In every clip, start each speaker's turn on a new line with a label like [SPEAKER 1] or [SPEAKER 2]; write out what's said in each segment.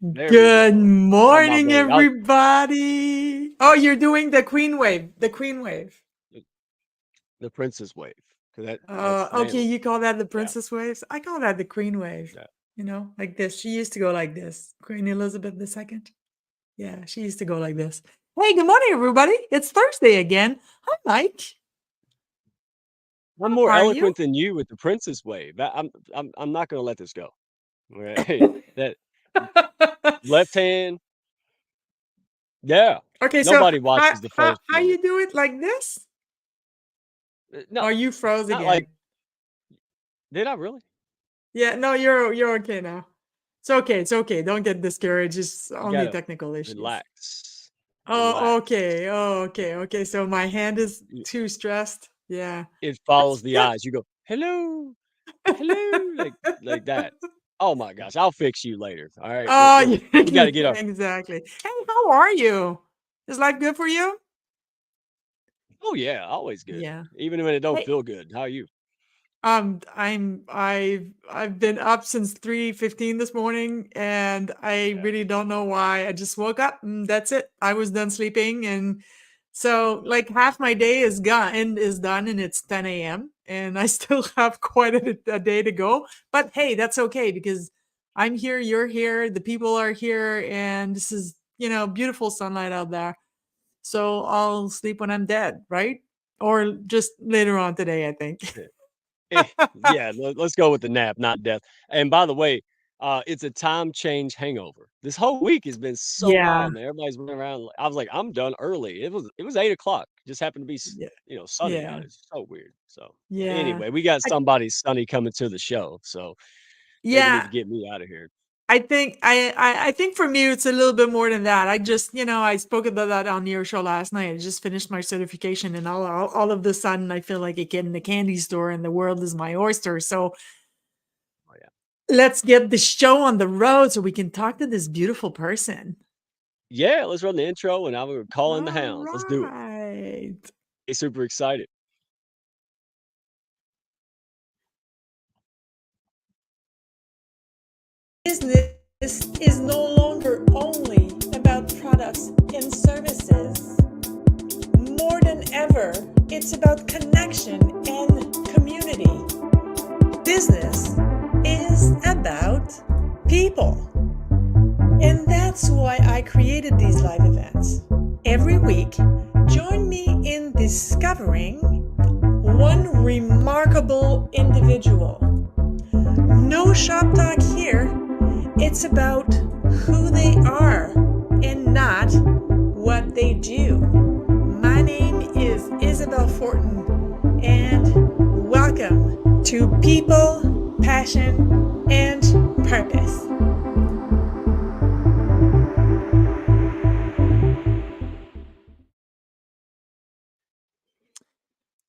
[SPEAKER 1] There we
[SPEAKER 2] Good
[SPEAKER 1] go. I'm my
[SPEAKER 2] morning,
[SPEAKER 1] buddy.
[SPEAKER 2] everybody. Oh, you're doing the queen wave. The queen wave.
[SPEAKER 1] The princess wave, because that's
[SPEAKER 2] Okay,
[SPEAKER 1] manly.
[SPEAKER 2] you call that the
[SPEAKER 1] Yeah,
[SPEAKER 2] princess waves? I call that the queen wave.
[SPEAKER 1] yeah.
[SPEAKER 2] You know, like this. She used to go like this. Queen Elizabeth II. Yeah, she used to go like this. Hey, good morning, everybody. It's Thursday again. Hi, Mike.
[SPEAKER 1] I'm
[SPEAKER 2] How
[SPEAKER 1] more
[SPEAKER 2] are you?
[SPEAKER 1] eloquent than you with the princess wave. I'm not gonna let this go. All right. Hey, that left hand. Yeah.
[SPEAKER 2] Okay, so
[SPEAKER 1] Nobody watches the first
[SPEAKER 2] how
[SPEAKER 1] minute.
[SPEAKER 2] you do it like this?
[SPEAKER 1] No,
[SPEAKER 2] Or you froze
[SPEAKER 1] not like.
[SPEAKER 2] again?
[SPEAKER 1] Did I really?
[SPEAKER 2] Yeah, no, you're okay now. It's okay. It's okay. Don't get discouraged. It's
[SPEAKER 1] You
[SPEAKER 2] only
[SPEAKER 1] gotta
[SPEAKER 2] technical issues.
[SPEAKER 1] relax.
[SPEAKER 2] Oh,
[SPEAKER 1] Relax.
[SPEAKER 2] okay. Oh, okay. Okay. So my hand is too stressed. Yeah.
[SPEAKER 1] It
[SPEAKER 2] That's
[SPEAKER 1] follows the
[SPEAKER 2] good.
[SPEAKER 1] eyes. You go, hello, hello, like that. Oh my gosh, I'll fix you later. All right,
[SPEAKER 2] Oh,
[SPEAKER 1] we got to get our.
[SPEAKER 2] exactly. Hey, how are you? Is life good for you?
[SPEAKER 1] Oh yeah, always good,
[SPEAKER 2] Yeah.
[SPEAKER 1] even when it don't
[SPEAKER 2] Hey,
[SPEAKER 1] feel good. How are you?
[SPEAKER 2] I've been up since 3:15 this morning, and I
[SPEAKER 1] Yeah,
[SPEAKER 2] really don't know why. I just woke up and that's it. I was done sleeping, and so
[SPEAKER 1] yeah,
[SPEAKER 2] like half my day is gone and is done, and it's 10 a.m. and I still have quite a day to go. But hey, that's okay because I'm here, you're here, the people are here, and this is beautiful sunlight out there. So I'll sleep when I'm dead, right? Or just later on today, I think.
[SPEAKER 1] yeah. Yeah. Let's go with the nap, not death. And by the way, it's a time change hangover. This whole week has been so
[SPEAKER 2] Yeah.
[SPEAKER 1] wild, man. Everybody's running around. I was like, I'm done early. It was 8 o'clock. Just happened to be
[SPEAKER 2] Yeah.
[SPEAKER 1] sunny
[SPEAKER 2] Yeah.
[SPEAKER 1] out. It's so weird. So
[SPEAKER 2] Yeah.
[SPEAKER 1] anyway, we got
[SPEAKER 2] I
[SPEAKER 1] somebody sunny coming to the show. So they need
[SPEAKER 2] yeah,
[SPEAKER 1] to get me out of here.
[SPEAKER 2] I think for me it's a little bit more than that. I just, I spoke about that on your show last night. I just finished my certification and all of the sudden I feel like a kid in the candy store and the world is my oyster. So
[SPEAKER 1] Oh yeah.
[SPEAKER 2] let's get the show on the road so we can talk to this beautiful person.
[SPEAKER 1] Yeah, let's run the intro and I will call in the
[SPEAKER 2] All
[SPEAKER 1] hounds. Let's do it.
[SPEAKER 2] right.
[SPEAKER 1] Hey, super excited.
[SPEAKER 2] Business is no longer only about products and services. More than ever, it's about connection and community. Business is about people. And that's why I created these live events. Every week, join me in discovering one remarkable individual. No shop talk here. It's about who they are and not what they do. My name is Isabel Fortin, and welcome to People, Passion, and Purpose.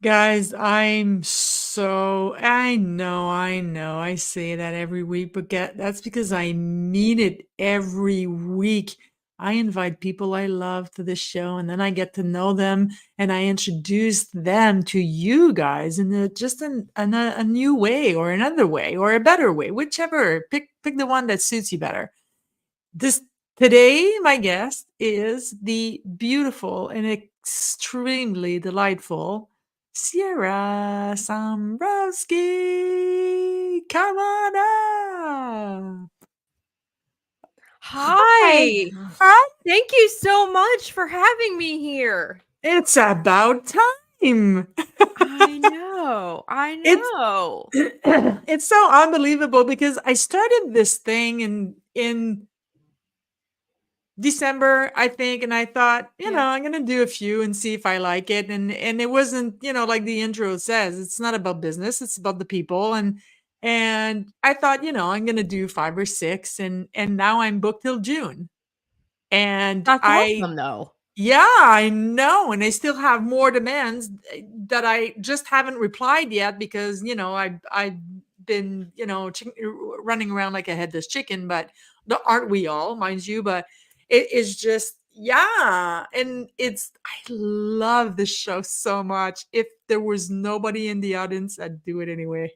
[SPEAKER 2] Guys, I know, I say that every week, but that's because I mean it every week. I invite people I love to the show, and then I get to know them, and I introduce them to you guys in a new way, or another way, or a better way, whichever. Pick the one that suits you better. This Today, my guest is the beautiful and extremely delightful Sierra Sambrowski. Come on up. Hi.
[SPEAKER 3] Hi.
[SPEAKER 2] Hi.
[SPEAKER 3] Thank you so much for having me here.
[SPEAKER 2] It's about time.
[SPEAKER 3] I know. I
[SPEAKER 2] it's
[SPEAKER 3] know.
[SPEAKER 2] it's so unbelievable because I started this thing in December, I think, and I thought,
[SPEAKER 3] Yeah.
[SPEAKER 2] I'm gonna do a few and see if I like it. And it wasn't, like the intro says, it's not about business, it's about the people. And I thought, I'm gonna do five or six, and now I'm booked till June. And
[SPEAKER 3] That's awesome though.
[SPEAKER 2] yeah, I know, and I still have more demands that I just haven't replied yet because I've been running around like a headless chicken, but aren't we all, mind you? But it is just yeah, and I love this show so much. If there was nobody in the audience, I'd do it anyway.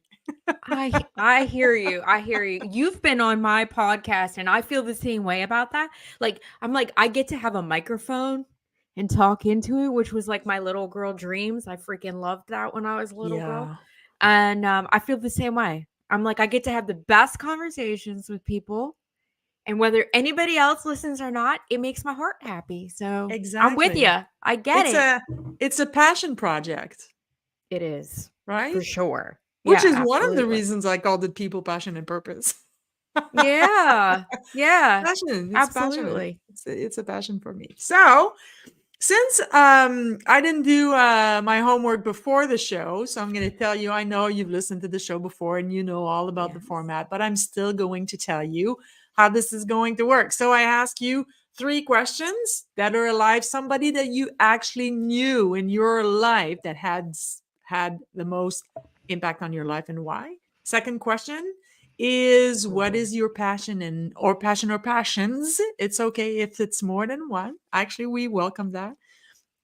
[SPEAKER 3] I hear you. I hear you. You've been on my podcast and I feel the same way about that. Like I'm like I get to have a microphone and talk into it, which was like my little girl dreams. I freaking loved that when I was a little girl.
[SPEAKER 2] Yeah,
[SPEAKER 3] And I feel the same way. I'm like I get to have the best conversations with people, and whether anybody else listens or not, it makes my heart happy. So, I'm with
[SPEAKER 2] exactly.
[SPEAKER 3] you. I get
[SPEAKER 2] It's
[SPEAKER 3] it.
[SPEAKER 2] a it's a passion project,
[SPEAKER 3] It is. For
[SPEAKER 2] right?
[SPEAKER 3] sure.
[SPEAKER 2] Which
[SPEAKER 3] Yeah,
[SPEAKER 2] is one of the
[SPEAKER 3] absolutely.
[SPEAKER 2] reasons I called it People, Passion, and Purpose.
[SPEAKER 3] Yeah. Yeah.
[SPEAKER 2] Passion. It's passionate.
[SPEAKER 3] Absolutely.
[SPEAKER 2] It's a passion for me. So, since I didn't do my homework before the show, so I'm going to tell you, I know you've listened to the show before and you know all about the
[SPEAKER 3] Yes.
[SPEAKER 2] format, but I'm still going to tell you how this is going to work. So I ask you 3 questions that are alive, somebody that you actually knew in your life that had the most impact on your life and why. Second question is, what
[SPEAKER 3] Mhm.
[SPEAKER 2] is your passion or passion or passions? It's okay if it's more than one. Actually, we welcome that.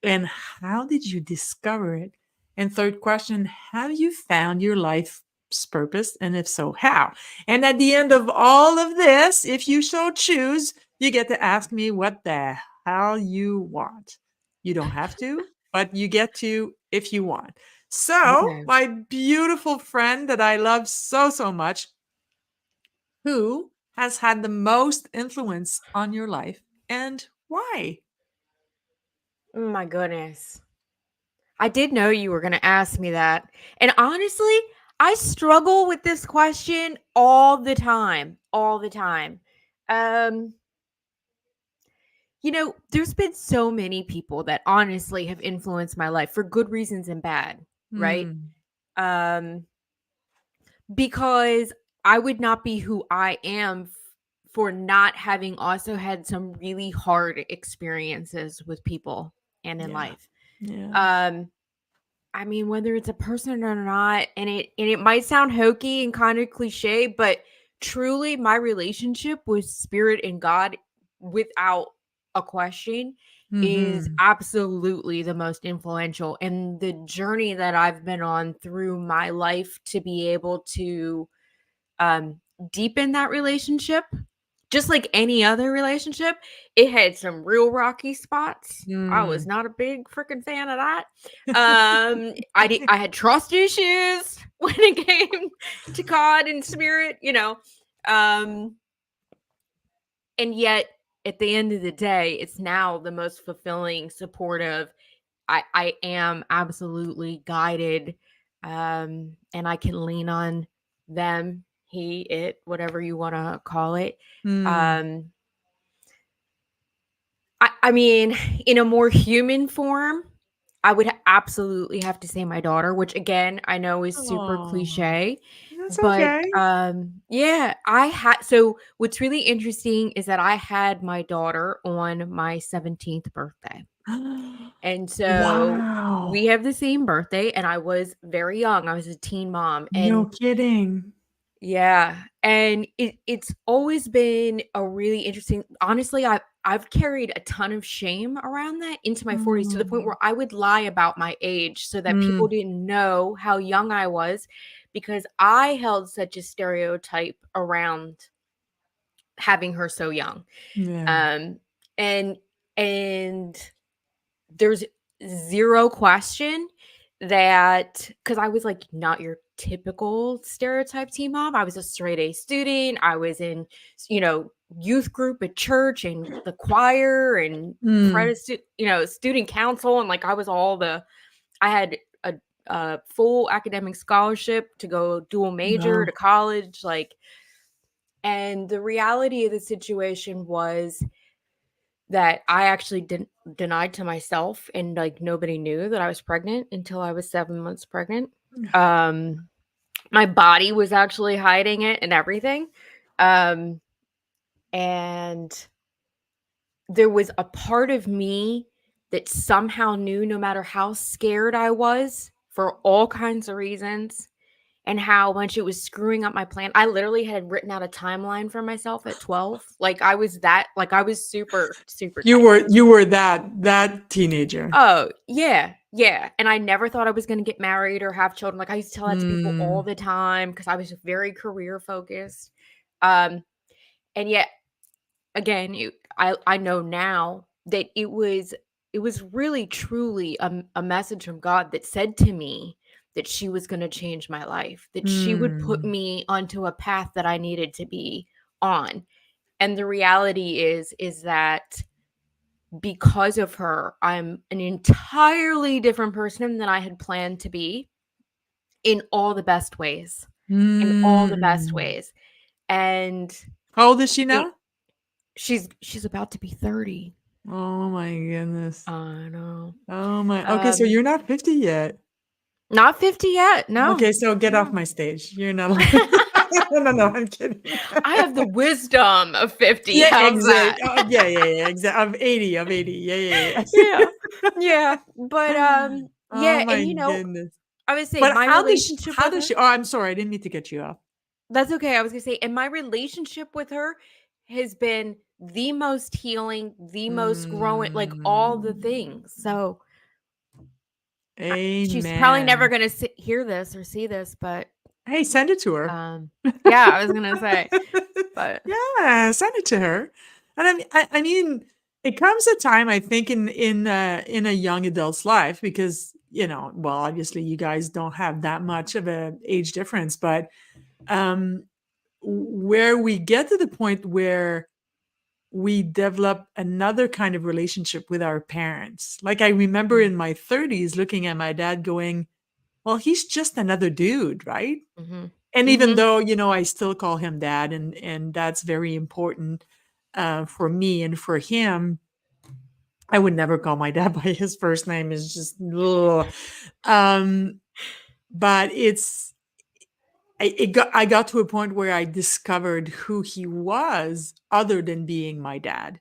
[SPEAKER 2] And how did you discover it? And third question, have you found your life's purpose? And if so, how? And at the end of all of this, if you so choose, you get to ask me what the hell you want. You don't have to, but you get to if you want. So,
[SPEAKER 3] Okay.
[SPEAKER 2] my beautiful friend that I love so, so much, who has had the most influence on your life and why?
[SPEAKER 3] Oh my goodness. I did know you were going to ask me that. And honestly, I struggle with this question all the time. All the time. Um, there's been so many people that honestly have influenced my life for good reasons and bad, right?
[SPEAKER 2] Hmm.
[SPEAKER 3] Um, because I would not be who I am for not having also had some really hard experiences with people and in
[SPEAKER 2] Yeah.
[SPEAKER 3] life.
[SPEAKER 2] Yeah.
[SPEAKER 3] Um, I mean, whether it's a person or not, and it might sound hokey and kind of cliche, but truly my relationship with spirit and God, without a question, is
[SPEAKER 2] Mhm.
[SPEAKER 3] absolutely the most influential. And the journey that I've been on through my life to be able to um deepen that relationship, just like any other relationship, it had some real rocky spots. I was
[SPEAKER 2] Mm.
[SPEAKER 3] not a big freaking fan of that. I had trust issues when it came to God and spirit. Um, and yet at the end of the day, it's now the most fulfilling, supportive. I am absolutely guided, and I can lean on them, he, it, whatever you want to call it.
[SPEAKER 2] Mm.
[SPEAKER 3] Um, I mean, in a more human form, I would absolutely have to say my daughter, which again, I know is super
[SPEAKER 2] Aw.
[SPEAKER 3] cliche,
[SPEAKER 2] That's
[SPEAKER 3] but
[SPEAKER 2] okay.
[SPEAKER 3] yeah, I had so what's really interesting is that I had my daughter on my 17th birthday. And so we
[SPEAKER 2] Wow.
[SPEAKER 3] have the same birthday, and I was very young. I was a teen mom,
[SPEAKER 2] No
[SPEAKER 3] and
[SPEAKER 2] kidding.
[SPEAKER 3] yeah, and it's always been a really interesting. Honestly, I've carried a ton of shame around that into my 40s, to the point
[SPEAKER 2] Mm.
[SPEAKER 3] where I would lie about my age so that people
[SPEAKER 2] Mm.
[SPEAKER 3] didn't know how young I was, because I held such a stereotype around having her so young.
[SPEAKER 2] Yeah.
[SPEAKER 3] Um and and there's zero question that, because I was like not your typical stereotype teen mom. I was a straight A student. I was in, you know, youth group at church and the choir and
[SPEAKER 2] Mm.
[SPEAKER 3] student council. And like I had a full academic scholarship to go dual major
[SPEAKER 2] Wow.
[SPEAKER 3] to college. And the reality of the situation was that I actually denied to myself, and like nobody knew that I was pregnant until I was 7 months pregnant. Um my body was actually hiding it and everything. Um and there was a part of me that somehow knew, no matter how scared I was for all kinds of reasons, and how much it was screwing up my plan. I literally had written out a timeline for myself at 12. Like I was super, super
[SPEAKER 2] You
[SPEAKER 3] tight.
[SPEAKER 2] were that teenager.
[SPEAKER 3] Oh, yeah. Yeah. And I never thought I was going to get married or have children. Like I used to tell that to people all
[SPEAKER 2] Mm.
[SPEAKER 3] the time because I was very career focused. Um, and yet again, I know now that it was really truly a message from God that said to me that she was going to change my life, that she would put
[SPEAKER 2] Mm.
[SPEAKER 3] me onto a path that I needed to be on. And the reality is that because of her, I'm an entirely different person than I had planned to be in all the best ways. In all the best
[SPEAKER 2] Mm.
[SPEAKER 3] ways. And
[SPEAKER 2] How old is she
[SPEAKER 3] it,
[SPEAKER 2] now?
[SPEAKER 3] she's about to be 30.
[SPEAKER 2] Oh my goodness.
[SPEAKER 3] I know.
[SPEAKER 2] Oh my. Okay, so
[SPEAKER 3] Um,
[SPEAKER 2] you're not 50 yet.
[SPEAKER 3] Not 50 yet. No.
[SPEAKER 2] Okay, so get off
[SPEAKER 3] No.
[SPEAKER 2] my stage. You're not allowed. No, I'm kidding.
[SPEAKER 3] I have the wisdom of 50.
[SPEAKER 2] Yeah,
[SPEAKER 3] How's
[SPEAKER 2] exactly.
[SPEAKER 3] that?
[SPEAKER 2] Yeah, exactly. Of 80. Yeah.
[SPEAKER 3] Yeah. Yeah. But
[SPEAKER 2] Oh
[SPEAKER 3] yeah, and
[SPEAKER 2] my goodness.
[SPEAKER 3] I would say
[SPEAKER 2] But
[SPEAKER 3] my relationship
[SPEAKER 2] how
[SPEAKER 3] with
[SPEAKER 2] does
[SPEAKER 3] her,
[SPEAKER 2] she, oh, I'm sorry, I didn't mean to cut you off.
[SPEAKER 3] that's okay. I was gonna say, and my relationship with her has been the most healing, the most growing, like all the
[SPEAKER 2] Mm,
[SPEAKER 3] things. So she's probably never
[SPEAKER 2] amen.
[SPEAKER 3] gonna hear this or see this, but
[SPEAKER 2] Hey, send it to her.
[SPEAKER 3] um yeah, I was gonna say, but
[SPEAKER 2] Yeah, send it to her. And I mean, it comes a time I think in a young adult's life because well, obviously you guys don't have that much of a age difference, but um, where we get to the point where we develop another kind of relationship with our parents. Like I remember
[SPEAKER 3] mm,
[SPEAKER 2] in my 30s looking at my dad going, well, he's just another dude, right?
[SPEAKER 3] mhm.
[SPEAKER 2] And even
[SPEAKER 3] Mhm.
[SPEAKER 2] though I still call him dad, and that's very important for me and for him. I would never call my dad by his first name. Is just ugh. um but I got to a point where I discovered who he was other than being my dad,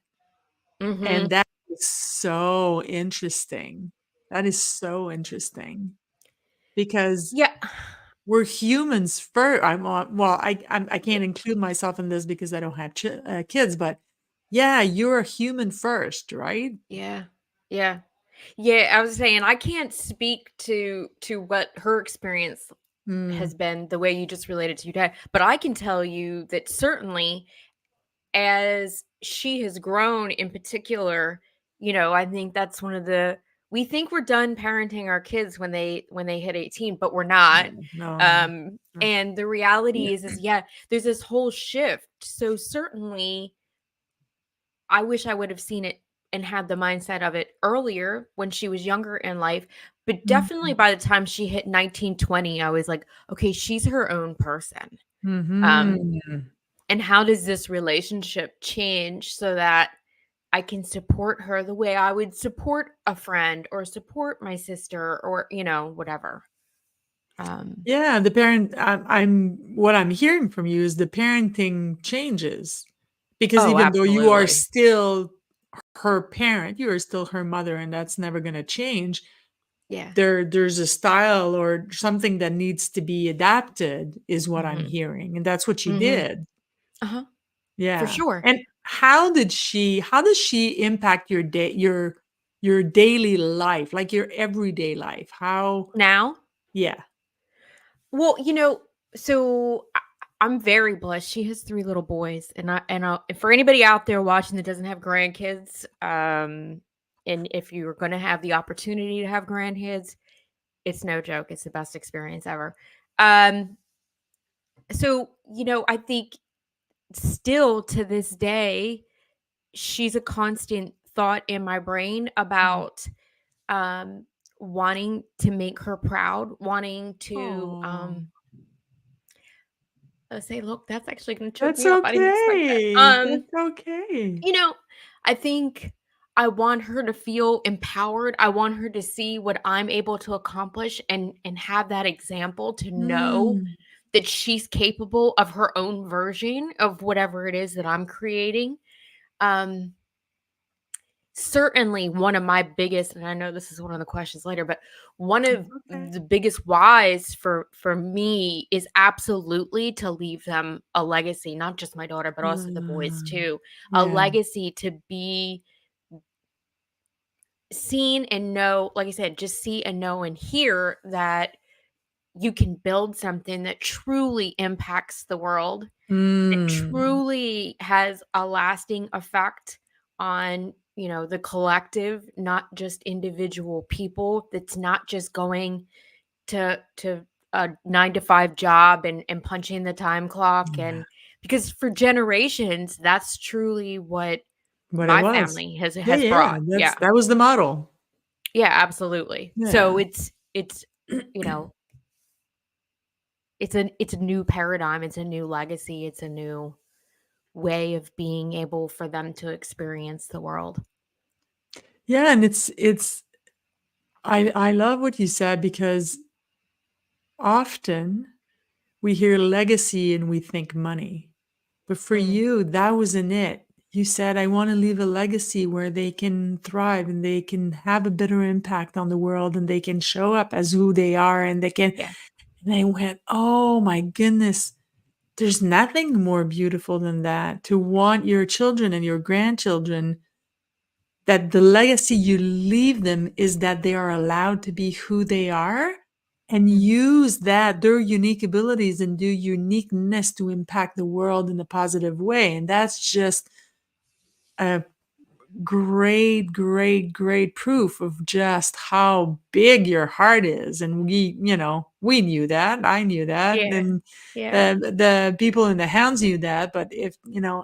[SPEAKER 2] and
[SPEAKER 3] Mhm.
[SPEAKER 2] that is so interesting. That is so interesting because
[SPEAKER 3] Yeah.
[SPEAKER 2] we're humans first. Well, I can't include myself in this because I don't have kids, but yeah, you're a human first, right?
[SPEAKER 3] Yeah. Yeah. Yeah, I was saying I can't speak to what her experience
[SPEAKER 2] Mm,
[SPEAKER 3] has been the way you just related to your dad, but I can tell you that certainly as she has grown in particular, I think that's one of the we think we're done parenting our kids when they hit 18, but we're not.
[SPEAKER 2] no. No.
[SPEAKER 3] And the reality is yeah, there's this whole shift. So certainly I wish I would have seen it and had the mindset of it earlier when she was younger in life. But definitely
[SPEAKER 2] Mhm.
[SPEAKER 3] by the time she hit 19, 20, I was like, okay, she's her own person. Um,
[SPEAKER 2] Mhm.
[SPEAKER 3] and how does this relationship change so that I can support her the way I would support a friend or support my sister or, whatever. Um,
[SPEAKER 2] Yeah, the parent I'm what I'm hearing from you is the parenting changes because
[SPEAKER 3] oh,
[SPEAKER 2] even though you are
[SPEAKER 3] absolutely.
[SPEAKER 2] still her parent, you are still her mother, and that's never going to change.
[SPEAKER 3] Yeah.
[SPEAKER 2] There's a style or something that needs to be adapted is what I'm
[SPEAKER 3] Hmm.
[SPEAKER 2] hearing, and that's what you
[SPEAKER 3] Hmm.
[SPEAKER 2] did.
[SPEAKER 3] Uh-huh. For
[SPEAKER 2] Yeah.
[SPEAKER 3] sure.
[SPEAKER 2] And how does she impact your day your daily life, like your everyday life? How
[SPEAKER 3] Now,
[SPEAKER 2] yeah.
[SPEAKER 3] well, so I'm very blessed. She has 3 little boys, and for anybody out there watching that doesn't have grandkids, and if you're going to have the opportunity to have grandkids, it's no joke. It's the best experience ever. Um, so I think still to this day, she's a constant thought in my brain about um wanting to make her proud, wanting to
[SPEAKER 2] Oh,
[SPEAKER 3] say, look, that's actually going to choke
[SPEAKER 2] that's
[SPEAKER 3] me up. I didn't expect that.
[SPEAKER 2] okay. That's okay.
[SPEAKER 3] You know, I think I want her to feel empowered. I want her to see what I'm able to accomplish and have that example to know
[SPEAKER 2] Mm.
[SPEAKER 3] that she's capable of her own version of whatever it is that I'm creating. Um certainly one of my biggest, and I know this is one of the questions later, but one of
[SPEAKER 2] Okay.
[SPEAKER 3] the biggest whys for me is absolutely to leave them a legacy, not just my daughter, but also the boys
[SPEAKER 2] Mm,
[SPEAKER 3] too. A
[SPEAKER 2] yeah.
[SPEAKER 3] legacy to be seen and know, like I said, just see and know and hear that you can build something that truly impacts the world, that
[SPEAKER 2] Mm,
[SPEAKER 3] truly has a lasting effect on, you know, the collective, not just individual people, that's not just going to a 9 to 5 job and punching the time clock.
[SPEAKER 2] yeah.
[SPEAKER 3] And because for generations that's truly what
[SPEAKER 2] What it
[SPEAKER 3] my
[SPEAKER 2] was.
[SPEAKER 3] family
[SPEAKER 2] Yeah,
[SPEAKER 3] has
[SPEAKER 2] yeah.
[SPEAKER 3] brought. Yeah.
[SPEAKER 2] That was the model.
[SPEAKER 3] Yeah, absolutely. So
[SPEAKER 2] Yeah.
[SPEAKER 3] it's you know, it's a new paradigm, it's a new legacy, it's a new way of being able for them to experience the world.
[SPEAKER 2] Yeah, and it's I love what you said because often we hear legacy and we think money. But for
[SPEAKER 3] Mm,
[SPEAKER 2] you, that wasn't it. You said, I want to leave a legacy where they can thrive and they can have a better impact on the world and they can show up as who they are and they can.
[SPEAKER 3] yeah.
[SPEAKER 2] And I went, oh my goodness, there's nothing more beautiful than that. To want your children and your grandchildren, that the legacy you leave them is that they are allowed to be who they are and
[SPEAKER 3] Mhm.
[SPEAKER 2] use that, their unique abilities and their uniqueness to impact the world in a positive way. And that's just a great, great, great proof of just how big your heart is. And we knew that. I knew that.
[SPEAKER 3] Yeah.
[SPEAKER 2] And
[SPEAKER 3] Yeah.
[SPEAKER 2] the people in the hounds knew that. But if,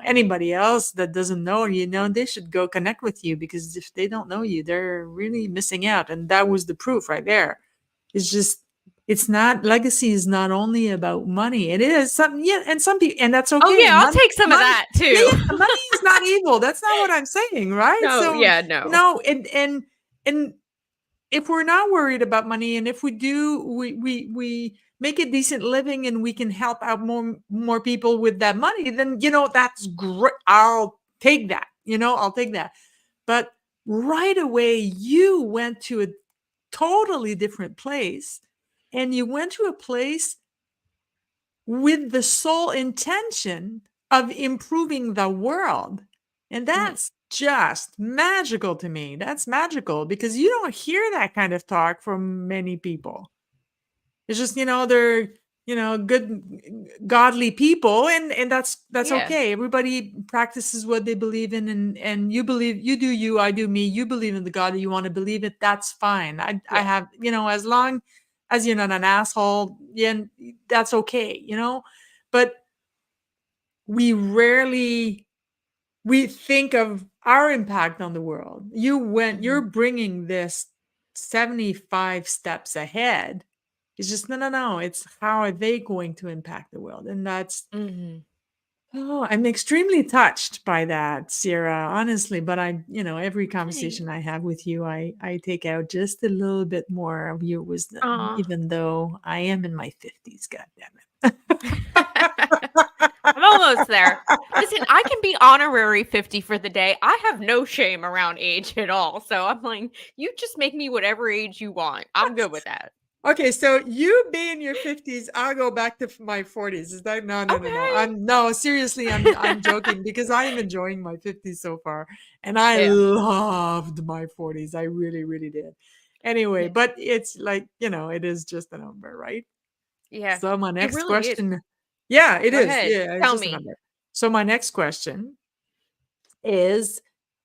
[SPEAKER 2] anybody else that doesn't know you, they should go connect with you because if they don't know you, they're really missing out. And that was the proof right there. It's just, it's not, legacy is not only about money. It is something, yeah, and some people, and that's
[SPEAKER 3] Oh
[SPEAKER 2] okay.
[SPEAKER 3] yeah, I'll take some of
[SPEAKER 2] Money,
[SPEAKER 3] that
[SPEAKER 2] yeah,
[SPEAKER 3] too.
[SPEAKER 2] yeah, money is not evil. That's not what I'm saying, right?
[SPEAKER 3] No,
[SPEAKER 2] So,
[SPEAKER 3] yeah, no.
[SPEAKER 2] and if we're not worried about money, and if we do, we make a decent living, and we can help out more people with that money, then that's great. I'll take that. I'll take that. But right away, you went to a totally different place, and you went to a place with the sole intention of improving the world. And
[SPEAKER 3] Mhm.
[SPEAKER 2] that's just magical to me. That's magical because you don't hear that kind of talk from many people. It's just, they're, good, godly people, and that's
[SPEAKER 3] Yeah.
[SPEAKER 2] okay. Everybody practices what they believe in, and you do you, I do me. You believe in the God that you want to believe it. That's fine. I
[SPEAKER 3] Yeah.
[SPEAKER 2] have, as long as you're not an asshole, yeah, that's okay. But we rarely we think of our impact on the world. You're
[SPEAKER 3] Mhm.
[SPEAKER 2] bringing this 75 steps ahead. It's just, no, no, no. It's how are they going to impact the world? And that's,
[SPEAKER 3] Mhm.
[SPEAKER 2] oh, I'm extremely touched by that, Sierra, honestly. But every
[SPEAKER 3] Thanks.
[SPEAKER 2] conversation I have with you, I take out just a little bit more of your wisdom,
[SPEAKER 3] Aw.
[SPEAKER 2] even though I am in my 50s, God damn
[SPEAKER 3] I'm almost there. Listen, I can be honorary 50 for the day. I have no shame around age at all. So I'm like, you just make me whatever age you want. I'm good with that.
[SPEAKER 2] Okay, so you be in your 50s, I'll go back to my 40s. Is that no, no, no, no.
[SPEAKER 3] Okay.
[SPEAKER 2] No, seriously, I'm joking because I am enjoying my 50s so far. And I
[SPEAKER 3] Yeah.
[SPEAKER 2] loved my 40s. I really, really did. Anyway,
[SPEAKER 3] Yeah.
[SPEAKER 2] but it's like, it is just a number, right?
[SPEAKER 3] Yeah.
[SPEAKER 2] So my
[SPEAKER 3] It
[SPEAKER 2] next
[SPEAKER 3] really is.
[SPEAKER 2] question, yeah, it
[SPEAKER 3] Go
[SPEAKER 2] is.
[SPEAKER 3] ahead.
[SPEAKER 2] Yeah, it's
[SPEAKER 3] Tell
[SPEAKER 2] just a
[SPEAKER 3] me.
[SPEAKER 2] number. So my next question is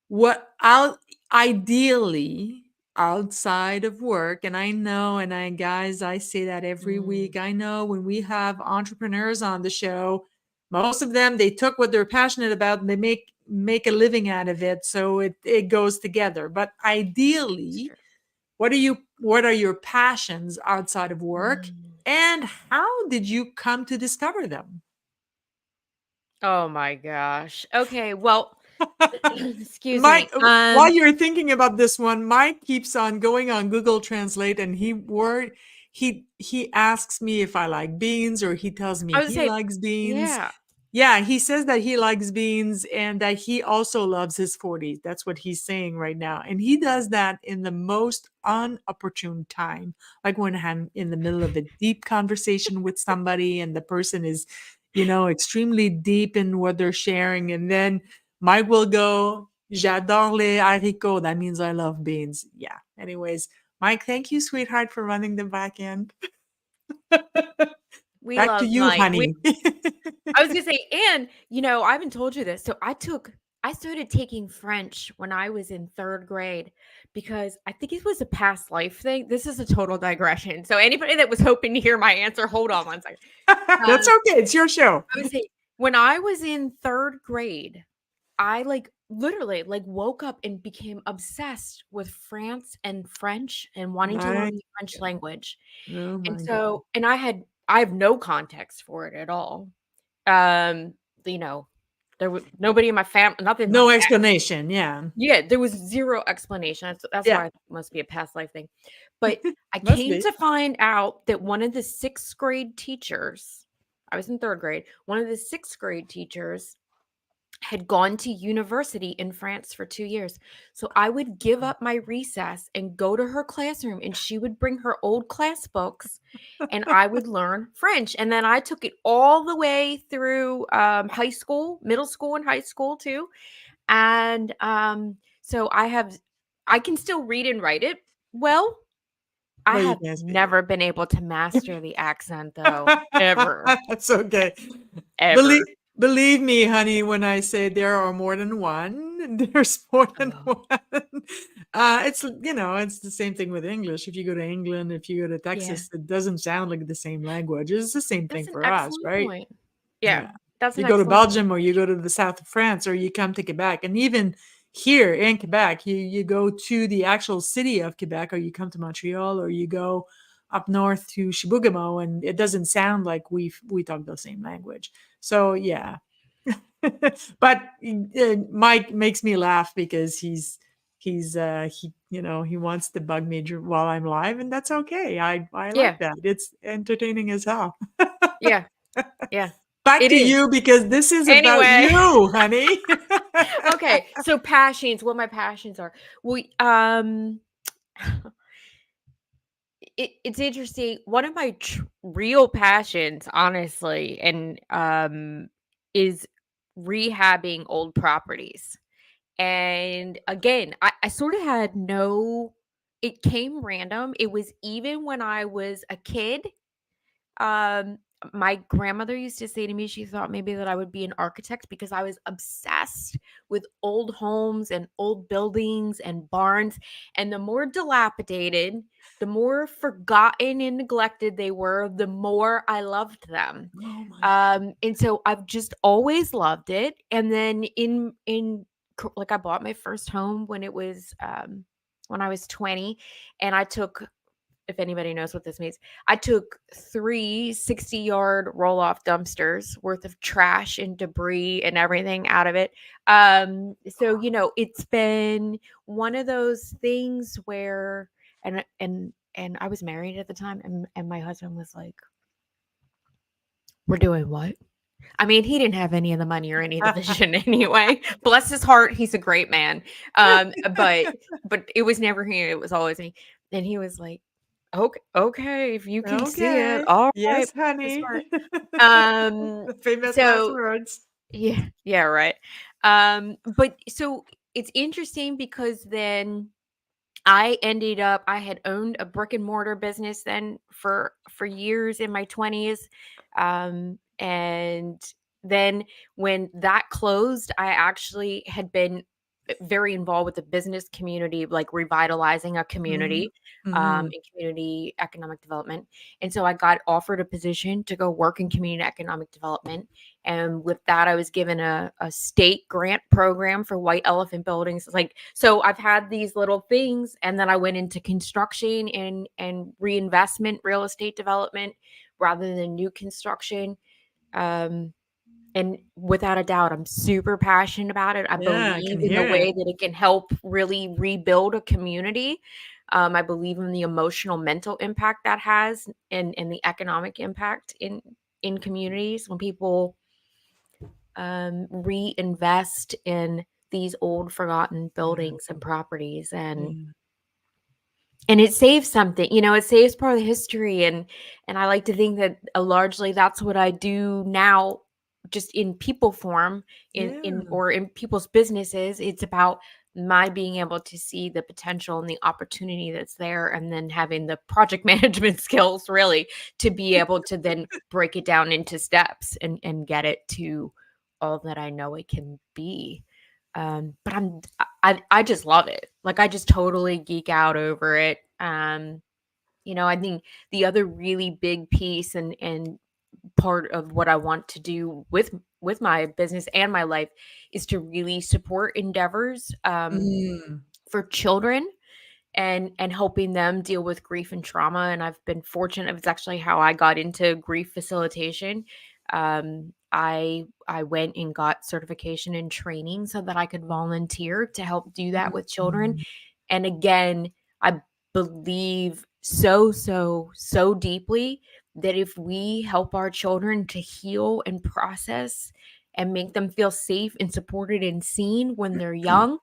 [SPEAKER 2] what I'll ideally outside of work, and I know, and I guys, I say that every
[SPEAKER 3] Mm,
[SPEAKER 2] week. I know when we have entrepreneurs on the show, most of them they took what they're passionate about and they make a living out of it. So it goes together. But
[SPEAKER 3] it's
[SPEAKER 2] ideally,
[SPEAKER 3] true.
[SPEAKER 2] what are your passions outside of work?
[SPEAKER 3] Mm.
[SPEAKER 2] And how did you come to discover them?
[SPEAKER 3] Oh my gosh. Okay. Well, excuse
[SPEAKER 2] Mike,
[SPEAKER 3] me.
[SPEAKER 2] while you're thinking about this one, Mike keeps on going on Google Translate, and he asks me if I like beans, or he tells me
[SPEAKER 3] I would
[SPEAKER 2] he
[SPEAKER 3] say,
[SPEAKER 2] likes beans.
[SPEAKER 3] yeah.
[SPEAKER 2] Yeah, he says that he likes beans and that he also loves his 40s. That's what he's saying right now. And he does that in the most unopportune time, like when I'm in the middle of a deep conversation with somebody and the person is, extremely deep in what they're sharing. And then Mike will go, J'adore les haricots. That means I love beans. Yeah. Anyways, Mike, thank you, sweetheart, for running the back end.
[SPEAKER 3] We
[SPEAKER 2] Back to
[SPEAKER 3] love
[SPEAKER 2] you,
[SPEAKER 3] Mike.
[SPEAKER 2] honey.
[SPEAKER 3] I was gonna say, and I haven't told you this. So I started taking French when I was in third grade because I think it was a past life thing. This is a total digression. So anybody that was hoping to hear my answer, hold on one second.
[SPEAKER 2] That's
[SPEAKER 3] Um,
[SPEAKER 2] okay. It's your show.
[SPEAKER 3] I would say when I was in third grade, I literally woke up and became obsessed with France and French and wanting to
[SPEAKER 2] My
[SPEAKER 3] learn the French language.
[SPEAKER 2] Oh
[SPEAKER 3] And
[SPEAKER 2] my God.
[SPEAKER 3] so, and I have no context for it at all. Um, you know, there was nobody in my family, nothing
[SPEAKER 2] No
[SPEAKER 3] like that.
[SPEAKER 2] explanation. Yeah.
[SPEAKER 3] Yeah, there was zero explanation. That's
[SPEAKER 2] Yeah.
[SPEAKER 3] why it must be a past life thing. But I
[SPEAKER 2] Must
[SPEAKER 3] came
[SPEAKER 2] be.
[SPEAKER 3] to find out that one of the sixth grade teachers, I was in third grade, one of the sixth grade teachers had gone to university in France for 2 years. So I would give up my recess and go to her classroom, and she would bring her old class books and I would learn French. And then I took it all the way through high school, middle school, and high school too. And so I can still read and write it well. I
[SPEAKER 2] But you
[SPEAKER 3] have
[SPEAKER 2] can't speak
[SPEAKER 3] never been able to master the accent though,
[SPEAKER 2] it.
[SPEAKER 3] ever,
[SPEAKER 2] That's okay. Believe
[SPEAKER 3] ever.
[SPEAKER 2] believe me, honey, when I say there are more than one, there's more than
[SPEAKER 3] Oh,
[SPEAKER 2] one. It's the same thing with English. If you go to England, if you go to
[SPEAKER 3] yeah.
[SPEAKER 2] Texas, it doesn't sound like the same language. It's the same thing
[SPEAKER 3] That's an
[SPEAKER 2] for us,
[SPEAKER 3] excellent
[SPEAKER 2] right?
[SPEAKER 3] point. Yeah,
[SPEAKER 2] Yeah.
[SPEAKER 3] that's an
[SPEAKER 2] You go to
[SPEAKER 3] excellent point.
[SPEAKER 2] Belgium or you go to the south of France or you come to Quebec. And even here in Quebec, you go to the actual city of Quebec or you come to Montreal or you go up north to Chibougamau and it doesn't sound like we talk the same language. So yeah. But Mike makes me laugh because he wants to bug me while I'm live and that's okay. I
[SPEAKER 3] Yeah,
[SPEAKER 2] like that. It's entertaining as hell.
[SPEAKER 3] yeah, yeah.
[SPEAKER 2] Back
[SPEAKER 3] It
[SPEAKER 2] to
[SPEAKER 3] is.
[SPEAKER 2] you because this is about
[SPEAKER 3] Anyway,
[SPEAKER 2] you, honey.
[SPEAKER 3] okay. So passions, what my passions are. We it's interesting. One of my real passions, honestly, and is rehabbing old properties. And again, I sort of had no. It came random. It was even when I was a kid. Um, my grandmother used to say to me, she thought maybe that I would be an architect because I was obsessed with old homes and old buildings and barns. And the more dilapidated, the more forgotten and neglected they were, the more I loved them.
[SPEAKER 2] Oh my God.
[SPEAKER 3] And so I've just always loved it. And then like I bought my first home when I was 20, and I took, if anybody knows what this means, I took 3 60-yard roll off dumpsters worth of trash and debris and everything out of it. So, it's been one of those things where, and I was married at the time, and my husband was like, "We're doing what?" I mean, he didn't have any of the money or any of the vision anyway. Bless his heart, he's a great man. But it was never him, it was always me. And he was like, "Okay, okay, if you can see it,
[SPEAKER 2] Okay.
[SPEAKER 3] all right,
[SPEAKER 2] Yes,
[SPEAKER 3] bless his
[SPEAKER 2] honey.
[SPEAKER 3] heart."
[SPEAKER 2] The famous last
[SPEAKER 3] So
[SPEAKER 2] words.
[SPEAKER 3] yeah, right. But so it's interesting because then I had owned a brick and mortar business then for years in my 20s. And then when that closed, I actually had been very involved with the business community, like revitalizing a
[SPEAKER 2] Mhm.
[SPEAKER 3] community,
[SPEAKER 2] Mhm.
[SPEAKER 3] in community economic development. And so I got offered a position to go work in community economic development. And with that, I was given a state grant program for white elephant buildings. Like, so I've had these little things, and then I went into construction and reinvestment, real estate development rather than new construction. Um, and without a doubt, I'm super passionate about it. I
[SPEAKER 2] Yeah, I can
[SPEAKER 3] believe in the
[SPEAKER 2] hear it.
[SPEAKER 3] way that it can help really rebuild a community. I believe in the emotional, mental impact that has, and the economic impact in communities when people reinvest in these old forgotten
[SPEAKER 2] Yeah.
[SPEAKER 3] buildings and properties,
[SPEAKER 2] Yeah.
[SPEAKER 3] and it saves something, it saves part of the history, and I like to think that largely that's what I do now, just in people form, in
[SPEAKER 2] Yeah.
[SPEAKER 3] or in people's businesses. It's about my being able to see the potential and the opportunity that's there, and then having the project management skills really to be able to then break it down into steps and get it to all that I know it can be. But I just love it. Like, I just totally geek out over it. I think the other really big piece and part of what I want to do with my business and my life is to really support endeavors
[SPEAKER 2] Mm.
[SPEAKER 3] for children and helping them deal with grief and trauma. And I've been fortunate. It's actually how I got into grief facilitation. I went and got certification and training so that I could volunteer to help do that with children.
[SPEAKER 2] Mm.
[SPEAKER 3] And again, I believe so deeply that if we help our children to heal and process and make them feel safe and supported and seen when they're young,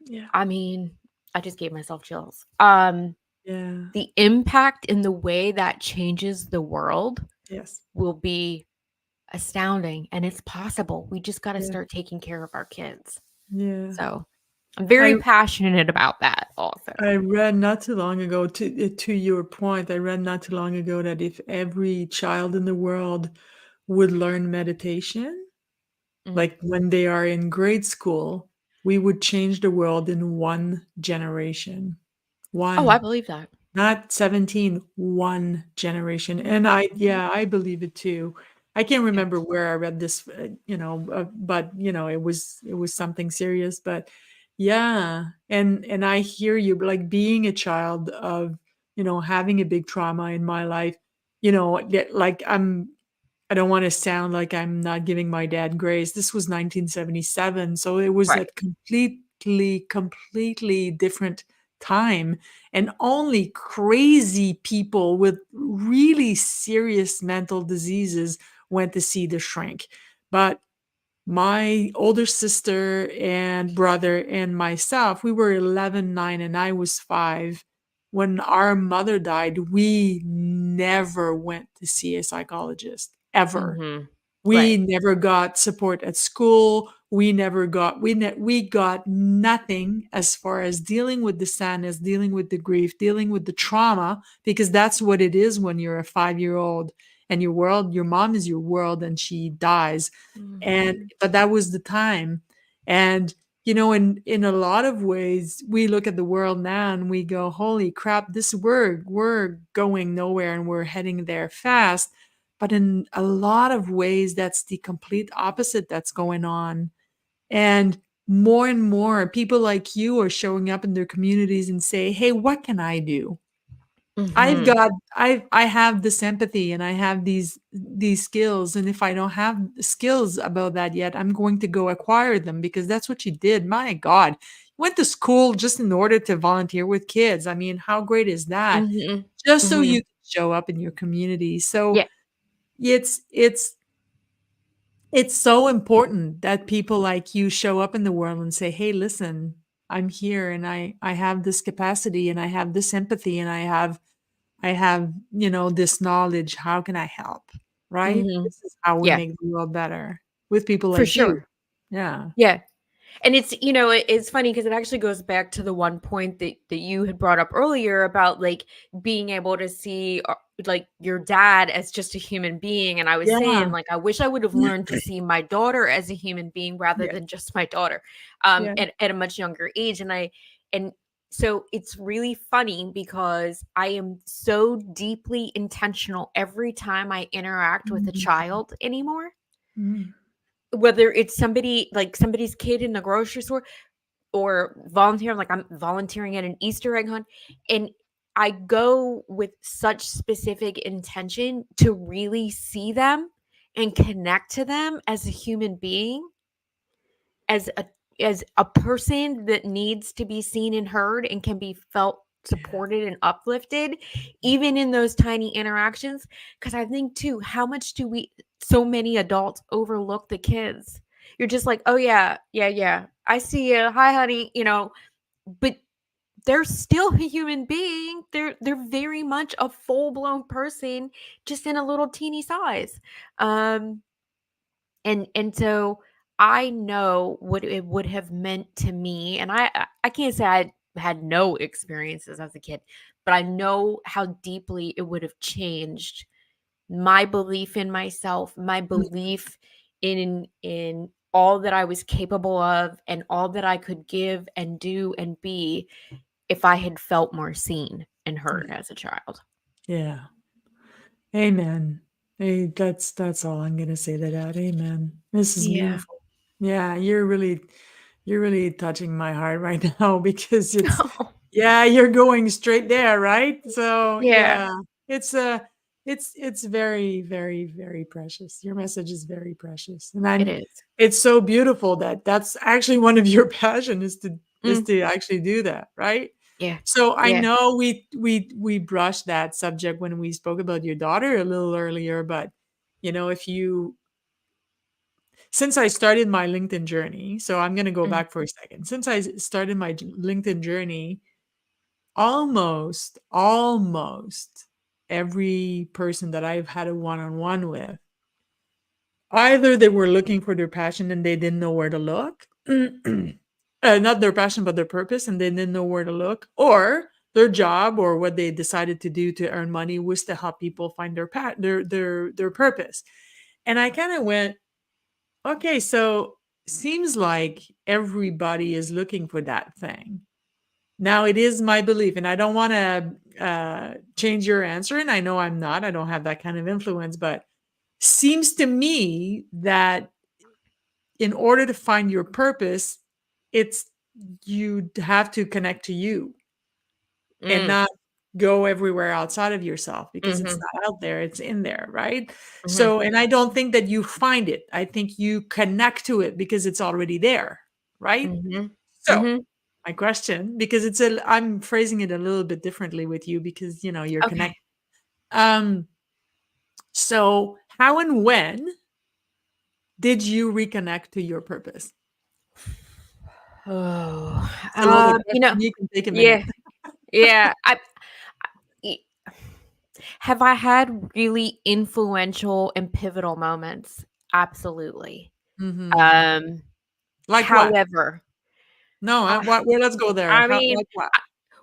[SPEAKER 2] Yeah.
[SPEAKER 3] I mean, I just gave myself chills.
[SPEAKER 2] Yeah.
[SPEAKER 3] The impact in the way that changes the world
[SPEAKER 2] Yes.
[SPEAKER 3] will be astounding, and it's possible. We just got to
[SPEAKER 2] Yeah.
[SPEAKER 3] start taking care of our kids.
[SPEAKER 2] Yeah.
[SPEAKER 3] So I'm very
[SPEAKER 2] I
[SPEAKER 3] passionate about that also.
[SPEAKER 2] I read not too long ago, to your point, I read not too long ago that if every child in the world would learn meditation,
[SPEAKER 3] Mm.
[SPEAKER 2] like when they are in grade school, we would change the world in one generation.
[SPEAKER 3] Oh, I
[SPEAKER 2] One.
[SPEAKER 3] believe that.
[SPEAKER 2] Not 17, one generation.
[SPEAKER 3] Mhm.
[SPEAKER 2] And
[SPEAKER 3] Mhm.
[SPEAKER 2] I believe it too. I can't
[SPEAKER 3] Yeah.
[SPEAKER 2] remember where I read this, but it was something serious. But yeah, and I hear you. Like being a child of, having a big trauma in my life, like I don't want to sound like I'm not giving my dad grace. This was 1977, so it was a
[SPEAKER 3] Right.
[SPEAKER 2] completely different time, and only crazy people with really serious mental diseases went to see the shrink. But my older sister and brother and myself, we were 11, 9, and I was 5. When our mother died, we never went to see a psychologist, ever.
[SPEAKER 3] Mhm.
[SPEAKER 2] We
[SPEAKER 3] Right.
[SPEAKER 2] never got support at school. We got nothing as far as dealing with the sadness, dealing with the grief, dealing with the trauma, because that's what it is when you're a 5-year-old and your mom is your world and she dies. And
[SPEAKER 3] Mhm.
[SPEAKER 2] but that was the time. And in a lot of ways, we look at the world now and we go, holy crap, we're going nowhere and we're heading there fast. But in a lot of ways, that's the complete opposite that's going on. And more people like you are showing up in their communities and say, hey, what can I do?
[SPEAKER 3] Mhm.
[SPEAKER 2] I have this empathy and I have these skills, and if I don't have skills about that yet, I'm going to go acquire them, because that's what you did. My God, went to school just in order to volunteer with kids. I mean, how great is that?
[SPEAKER 3] Mhm.
[SPEAKER 2] Just so
[SPEAKER 3] Mhm.
[SPEAKER 2] you can show up in your community. So
[SPEAKER 3] Yeah.
[SPEAKER 2] it's it's it's so important that people like you show up in the world and say, hey, listen, I'm here and I have this capacity and I have this empathy and I have, this knowledge. How can I help? Right?
[SPEAKER 3] Mhm.
[SPEAKER 2] This is how we
[SPEAKER 3] Yeah.
[SPEAKER 2] make the world better with people
[SPEAKER 3] For
[SPEAKER 2] like you.
[SPEAKER 3] sure.
[SPEAKER 2] Yeah.
[SPEAKER 3] Yeah. And it's funny because it actually goes back to the one point that you had brought up earlier about, like, being able to see, like, your dad as just a human being. And I was
[SPEAKER 2] Yeah.
[SPEAKER 3] saying, like, I wish I would have learned to see my daughter as a human being rather
[SPEAKER 2] Yes.
[SPEAKER 3] than just my daughter,
[SPEAKER 2] Yeah.
[SPEAKER 3] at a much younger age. And so it's really funny because I am so deeply intentional every time I interact with a
[SPEAKER 2] Mhm.
[SPEAKER 3] child anymore,
[SPEAKER 2] Mhm.
[SPEAKER 3] whether it's somebody's kid in the grocery store or volunteering, like I'm volunteering at an Easter egg hunt. And I go with such specific intention to really see them and connect to them as a human being, as a person that needs to be seen and heard and can be felt
[SPEAKER 2] Yeah.
[SPEAKER 3] supported and uplifted, even in those tiny interactions. Because I think too, how much do we, so many adults, overlook the kids? You're just like, oh yeah, yeah, yeah. I see you. Hi, honey. But they're still a human being. They're very much a full blown person, just in a little teeny size. Um, and so I know what it would have meant to me, and I can't say I had no experiences as a kid, but I know how deeply it would have changed my belief in myself, my belief in all that I was capable of and all that I could give and do and be if I had felt more seen and heard as a child.
[SPEAKER 2] Yeah. Amen. Hey, that's all I'm gonna say to that. Amen. This is
[SPEAKER 3] Yeah.
[SPEAKER 2] beautiful. Yeah, you're really touching my heart right now because yeah, you're going straight there, right? So
[SPEAKER 3] Yeah,
[SPEAKER 2] yeah, it's it's very, very, very precious. Your message is very precious. And
[SPEAKER 3] it
[SPEAKER 2] I'm
[SPEAKER 3] is.
[SPEAKER 2] it's so beautiful that that's actually one of your passion is
[SPEAKER 3] Mm,
[SPEAKER 2] to actually do that, right?
[SPEAKER 3] yeah.
[SPEAKER 2] So I
[SPEAKER 3] Yeah.
[SPEAKER 2] know we brushed that subject when we spoke about your daughter a little earlier, but if you since I started my LinkedIn journey, so I'm going to go
[SPEAKER 3] Mm,
[SPEAKER 2] back for a second. Since I started my LinkedIn journey, almost every person that I've had a one-on-one with, either they were looking for their passion and they didn't know where to look, not their passion, but their purpose, and they didn't know where to look, or their job or what they decided to do to earn money was to help people find their purpose. And I kind of went, okay, so seems like everybody is looking for that thing. Now, it is my belief, and I don't want to change your answer. And I know I'm not, I don't have that kind of influence, but seems to me that in order to find your purpose, it's you have to connect to you and
[SPEAKER 3] mm,
[SPEAKER 2] not go everywhere outside of yourself because it's
[SPEAKER 3] mhm,
[SPEAKER 2] not out there, it's in there, right?
[SPEAKER 3] mhm,
[SPEAKER 2] So, and I don't think that you find it. I think you connect to it because it's already there, right?
[SPEAKER 3] mhm,
[SPEAKER 2] So,
[SPEAKER 3] mhm.
[SPEAKER 2] my question, because I'm phrasing it a little bit differently with you because you're
[SPEAKER 3] Okay.
[SPEAKER 2] connected. Um, so how and when did you reconnect to your purpose?
[SPEAKER 3] Oh,
[SPEAKER 2] It's a loaded question. You can take a minute.
[SPEAKER 3] yeah, yeah. E- have I had really influential and pivotal moments? Absolutely.
[SPEAKER 2] Mhm.
[SPEAKER 3] Um,
[SPEAKER 2] Like what?
[SPEAKER 3] However,
[SPEAKER 2] No,
[SPEAKER 3] I,
[SPEAKER 2] what well, let's go there.
[SPEAKER 3] I
[SPEAKER 2] How
[SPEAKER 3] mean,
[SPEAKER 2] like what?
[SPEAKER 3] I,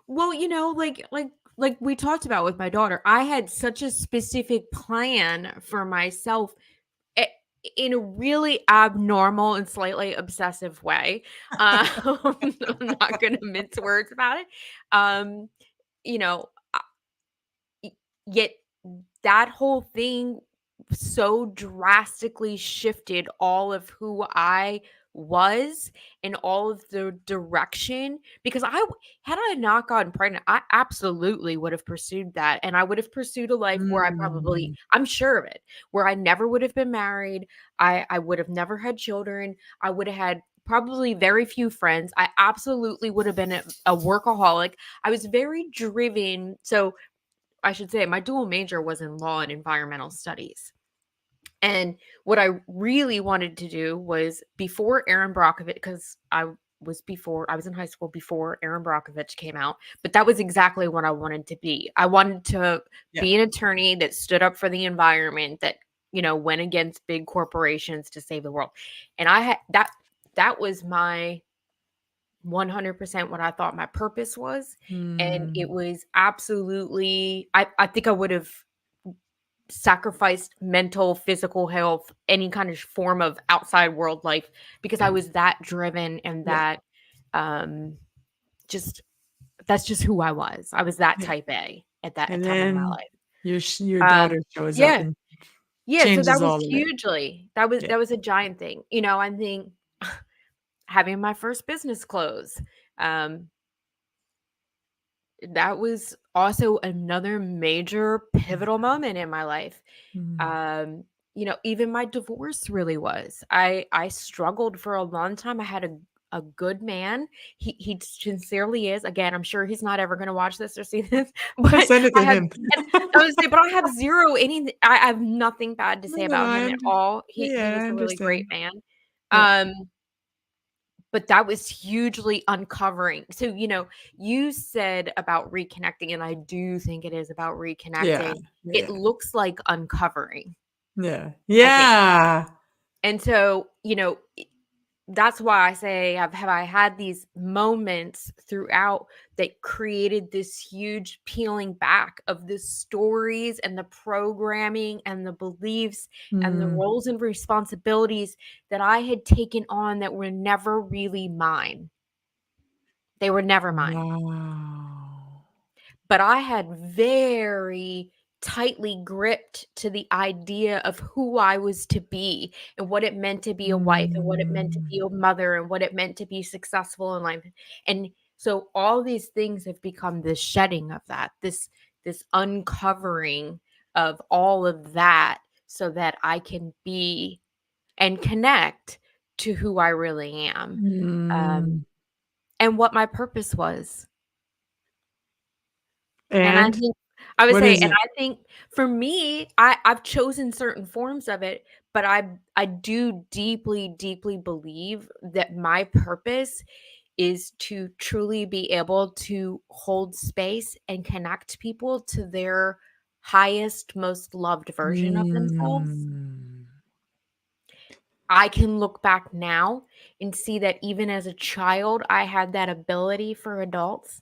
[SPEAKER 3] well, like we talked about with my daughter, I had such a specific plan for myself i- in a really abnormal and slightly obsessive way. I'm not gonna mince words about it. Um, you know, y- Yet that whole thing so drastically shifted all of who I was and all of the direction because had I not gotten pregnant, I absolutely would have pursued that, and I would have pursued a life where
[SPEAKER 2] Mm.
[SPEAKER 3] I'm sure of it, where I never would have been married. I would have never had children. I would have had probably very few friends. I absolutely would have been a workaholic. I was very driven. So I should say my dual major was in law and environmental studies. And what I really wanted to do was before Aaron Brockovich, because I was in high school before Aaron Brockovich came out, but that was exactly what I wanted to be. I wanted to
[SPEAKER 2] Yeah.
[SPEAKER 3] be an attorney that stood up for the environment, that, went against big corporations to save the world. And I had that was my 100% what I thought my purpose was. And it
[SPEAKER 2] Mm.
[SPEAKER 3] was absolutely, I think I would have sacrificed mental, physical health, any kind of form of outside world life because I was that driven and
[SPEAKER 2] Yeah.
[SPEAKER 3] that um just that's just who I was. I was that
[SPEAKER 2] Yeah.
[SPEAKER 3] type A at that
[SPEAKER 2] And
[SPEAKER 3] time in my
[SPEAKER 2] then
[SPEAKER 3] life.
[SPEAKER 2] your
[SPEAKER 3] Um
[SPEAKER 2] daughter shows up
[SPEAKER 3] yeah.
[SPEAKER 2] and
[SPEAKER 3] Yeah, so that
[SPEAKER 2] changes
[SPEAKER 3] was
[SPEAKER 2] all of it.
[SPEAKER 3] hugely. That was
[SPEAKER 2] Yeah.
[SPEAKER 3] that was a giant thing. I think having my first business close. Um that was also another major pivotal moment in my life.
[SPEAKER 2] Mm.
[SPEAKER 3] Even my divorce really was. I struggled for a long time. I had a good man. He sincerely is. Again, I'm sure he's not ever going to watch this or see this, but
[SPEAKER 2] Send it
[SPEAKER 3] I
[SPEAKER 2] to
[SPEAKER 3] have
[SPEAKER 2] him.
[SPEAKER 3] and I was say, but I have zero any. I have nothing bad to say
[SPEAKER 2] No,
[SPEAKER 3] about
[SPEAKER 2] I
[SPEAKER 3] him at
[SPEAKER 2] under
[SPEAKER 3] all. He
[SPEAKER 2] yeah,
[SPEAKER 3] was
[SPEAKER 2] I
[SPEAKER 3] a really great
[SPEAKER 2] understand.
[SPEAKER 3] man.
[SPEAKER 2] Yeah.
[SPEAKER 3] Um, but that was hugely uncovering. So, you said about reconnecting, and I do think it is about
[SPEAKER 2] Yeah.
[SPEAKER 3] reconnecting. It
[SPEAKER 2] Yeah.
[SPEAKER 3] looks like uncovering,
[SPEAKER 2] Yeah.
[SPEAKER 3] I think.
[SPEAKER 2] Yeah.
[SPEAKER 3] And so, that's why I say have I had these moments throughout that created this huge peeling back of the stories and the programming and the beliefs and the
[SPEAKER 2] Mm.
[SPEAKER 3] roles and responsibilities that I had taken on that were never really mine. They were never mine.
[SPEAKER 2] Wow.
[SPEAKER 3] But I had very tightly gripped to the idea of who I was to be and what it meant to be a wife and what it meant to be
[SPEAKER 2] Mm.
[SPEAKER 3] a mother and what it meant to be successful in life. And so all these things have become this shedding of that, this uncovering of all of that so that I can be and connect to who I really am.
[SPEAKER 2] Mm.
[SPEAKER 3] And what my purpose was. And I
[SPEAKER 2] And
[SPEAKER 3] think I would
[SPEAKER 2] what
[SPEAKER 3] say
[SPEAKER 2] is
[SPEAKER 3] and
[SPEAKER 2] it?
[SPEAKER 3] I think for me, I've chosen certain forms of it, but I do deeply, deeply believe that my purpose is to truly be able to hold space and connect people to their highest, most loved version of themselves.
[SPEAKER 2] Mm.
[SPEAKER 3] I can look back now and see that even as a child, I had that ability for adults.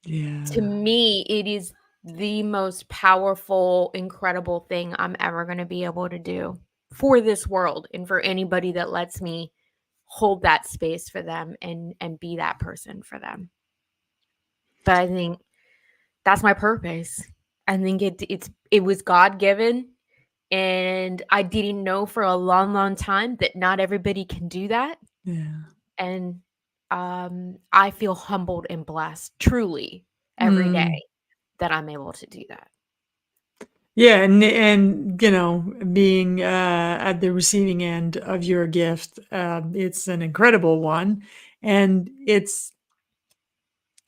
[SPEAKER 3] To
[SPEAKER 2] Yeah.
[SPEAKER 3] me, it is the most powerful, incredible thing I'm ever going to be able to do for this world and for anybody that lets me hold that space for them and be that person for them. But I think that's my purpose. I think it was God given, and I didn't know for a long, long time that not everybody can do that.
[SPEAKER 2] Yeah.
[SPEAKER 3] And I feel humbled and blessed truly every day
[SPEAKER 2] Mm.
[SPEAKER 3] that I'm able to do that.
[SPEAKER 2] Yeah, and being at the receiving end of your gift, it's an incredible one, and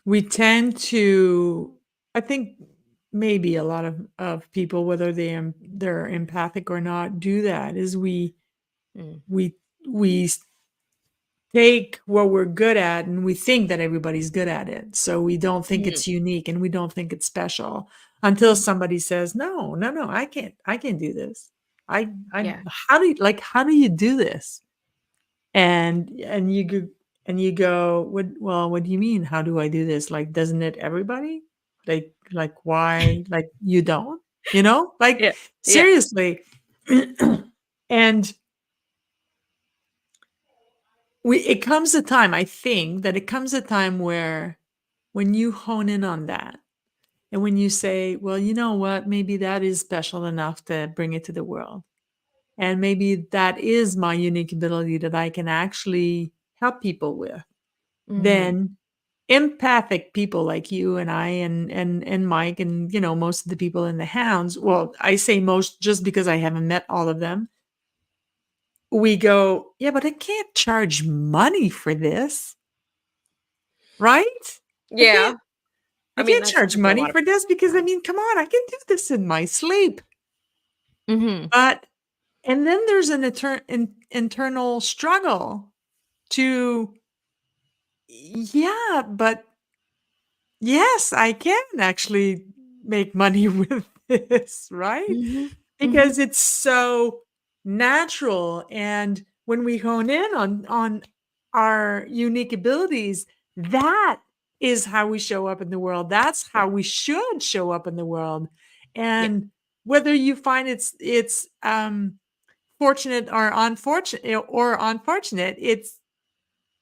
[SPEAKER 2] we tend to, I think, maybe a lot of people, whether they're empathic or not, do that. Is
[SPEAKER 3] Mm.
[SPEAKER 2] we we take what we're good at and we think that everybody's good at it. So we don't think
[SPEAKER 3] Mhm.
[SPEAKER 2] it's unique and we don't think it's special until somebody says, "No, no, no, I can't do this. I
[SPEAKER 3] Yeah.
[SPEAKER 2] how do you do this?" And you go, what do you mean? How do I do this? Like, doesn't it everybody? Like why? Like you don't? Like
[SPEAKER 3] Yeah. Yeah.
[SPEAKER 2] seriously. And it comes a time, I think that it comes a time where when you hone in on that and when you say, well, you know what, maybe that is special enough to bring it to the world. And maybe that is my unique ability that I can actually help people with.
[SPEAKER 3] Mhm.
[SPEAKER 2] Then empathic people like you and I and Mike and most of the people in the hounds, well, I say most just because I haven't met all of them. We go, yeah, but I can't charge money for this, right? I
[SPEAKER 3] Yeah.
[SPEAKER 2] can't I
[SPEAKER 3] I mean,
[SPEAKER 2] can't
[SPEAKER 3] that's
[SPEAKER 2] charge
[SPEAKER 3] true for a
[SPEAKER 2] money
[SPEAKER 3] lot of
[SPEAKER 2] for this because I mean, come on, I can do this in my sleep.
[SPEAKER 3] Mhm.
[SPEAKER 2] But and then there's an internal struggle to, yeah, but yes, I can actually make money with this, right?
[SPEAKER 3] Mhm. Mhm.
[SPEAKER 2] Because it's so natural, and when we hone in on our unique abilities, that is how we show up in the world. That's
[SPEAKER 3] Yeah.
[SPEAKER 2] how we should show up in the world.
[SPEAKER 3] Yeah.
[SPEAKER 2] And whether you find it's fortunate or unfortunate,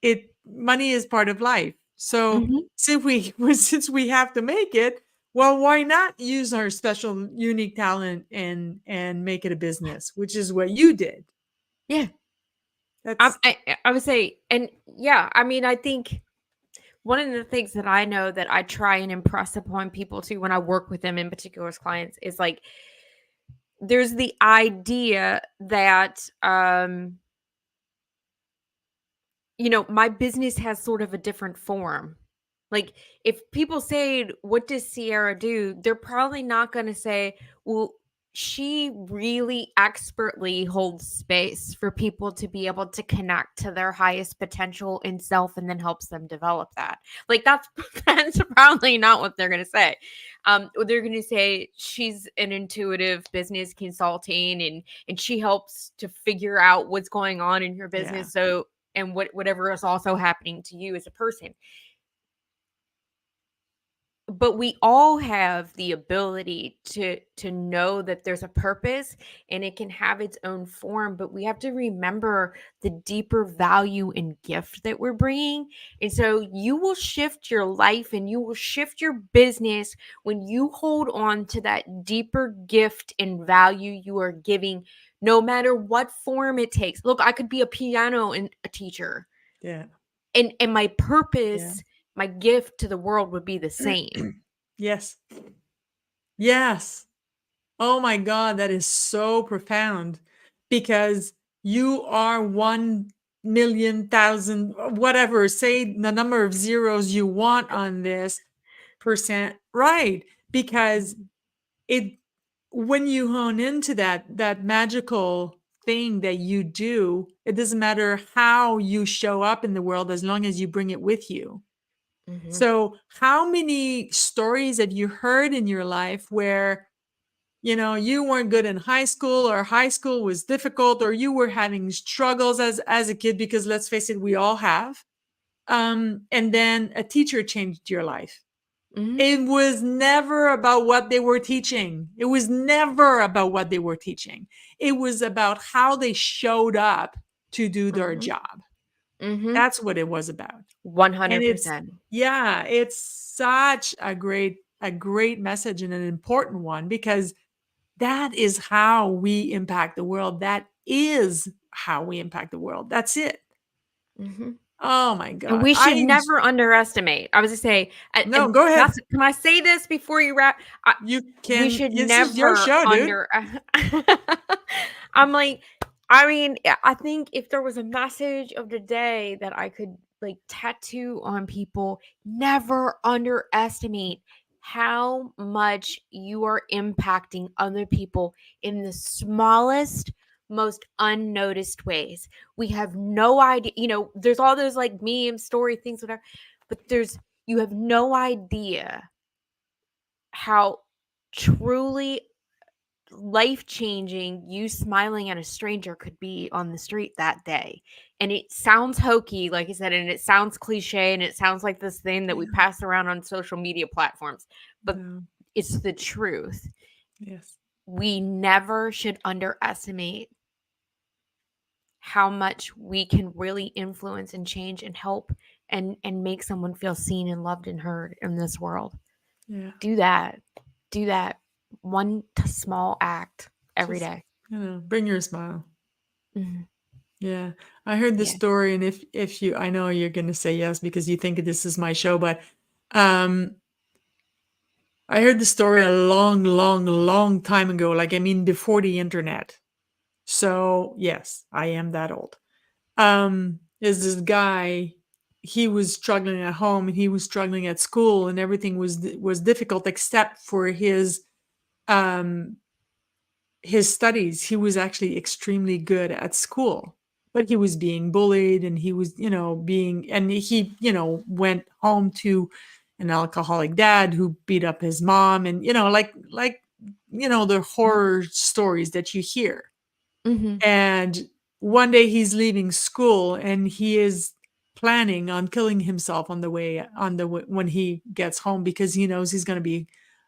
[SPEAKER 2] it money is part of life. So
[SPEAKER 3] Mhm.
[SPEAKER 2] since we have to make it, well, why not use our special unique talent and make it a business, which is what you did.
[SPEAKER 3] Yeah.
[SPEAKER 2] That's
[SPEAKER 3] I would say and yeah, I mean, I think one of the things that I know that I try and impress upon people too when I work with them, in particular as clients, is like there's the idea that my business has sort of a different form. Like, if people say, "What does Sierra do?" They're probably not gonna say, "Well, she really expertly holds space for people to be able to connect to their highest potential in self and then helps them develop that. Like that's probably not what they're going to say. They're going to say she's an intuitive business consulting and she helps to figure out what's going on in your
[SPEAKER 2] Yeah.
[SPEAKER 3] business, so and whatever is also happening to you as a person. But we all have the ability to know that there's a purpose and it can have its own form, but we have to remember the deeper value and gift that we're bringing. And so you will shift your life and you will shift your business when you hold on to that deeper gift and value you are giving, no matter what form it takes. Look, I could be a piano and a teacher,
[SPEAKER 2] Yeah.
[SPEAKER 3] and my
[SPEAKER 2] Yeah.
[SPEAKER 3] purpose, my gift to the world would be the same.
[SPEAKER 2] Yes. Yes. Oh my God, that is so profound, because you are 1,000,000, whatever, say the number of zeros you want on this percent, right? Because it, when you hone into that magical thing that you do, it doesn't matter how you show up in the world as long as you bring it with you.
[SPEAKER 3] Mhm.
[SPEAKER 2] So how many stories have you heard in your life where, you weren't good in high school, or high school was difficult, or you were having struggles as a kid, because let's face it, we all have. And then a teacher changed your life.
[SPEAKER 3] Mhm.
[SPEAKER 2] It was never about what they were teaching. It was never about what they were teaching. It was about how they showed up to do their
[SPEAKER 3] Mhm.
[SPEAKER 2] job.
[SPEAKER 3] Mhm.
[SPEAKER 2] That's what it was about. And it's,
[SPEAKER 3] 100%.
[SPEAKER 2] yeah, it's such a great message, and an important one, because that is how we impact the world. That is how we impact the world. That's it.
[SPEAKER 3] Mhm.
[SPEAKER 2] Oh my
[SPEAKER 3] And
[SPEAKER 2] God.
[SPEAKER 3] we should never underestimate. I was just say,
[SPEAKER 2] No,
[SPEAKER 3] and
[SPEAKER 2] go ahead.
[SPEAKER 3] that's, can I say this before you wrap?
[SPEAKER 2] You
[SPEAKER 3] We
[SPEAKER 2] can,
[SPEAKER 3] should
[SPEAKER 2] this is your
[SPEAKER 3] never
[SPEAKER 2] show, dude.
[SPEAKER 3] I'm like, I mean, I think if there was a message of the day that I could like tattoo on people, never underestimate how much you are impacting other people in the smallest, most unnoticed ways. We have no idea, there's all those like meme story things, whatever, but you have no idea how truly life changing you smiling at a stranger could be on the street that day. And it sounds hokey, like I said, and it sounds cliche, and it sounds like this thing that we
[SPEAKER 2] Yeah.
[SPEAKER 3] pass around on social media platforms, but
[SPEAKER 2] No.
[SPEAKER 3] it's the truth.
[SPEAKER 2] Yes.
[SPEAKER 3] We never should underestimate how much we can really influence and change and help and make someone feel seen and loved and heard in this world.
[SPEAKER 2] Yeah.
[SPEAKER 3] Do that one small act every
[SPEAKER 2] Just,
[SPEAKER 3] day.
[SPEAKER 2] bring your smile.
[SPEAKER 3] Mhm.
[SPEAKER 2] Yeah. I heard this
[SPEAKER 3] Yeah.
[SPEAKER 2] story, and if you, I know you're going to say yes because you think this is my show, but um I heard the story a long, long, long time ago, like, I mean, before the internet. So yes, I am that old. Is this guy, he was struggling at home and he was struggling at school, and everything was difficult except for um his studies. He was actually extremely good at school, but he was being bullied, and he was, and he, went home to an alcoholic dad who beat up his mom, and, like, the horror stories that you hear.
[SPEAKER 3] Mhm.
[SPEAKER 2] And one day he's leaving school, and he is planning on killing himself when he gets home, because he knows he's going to be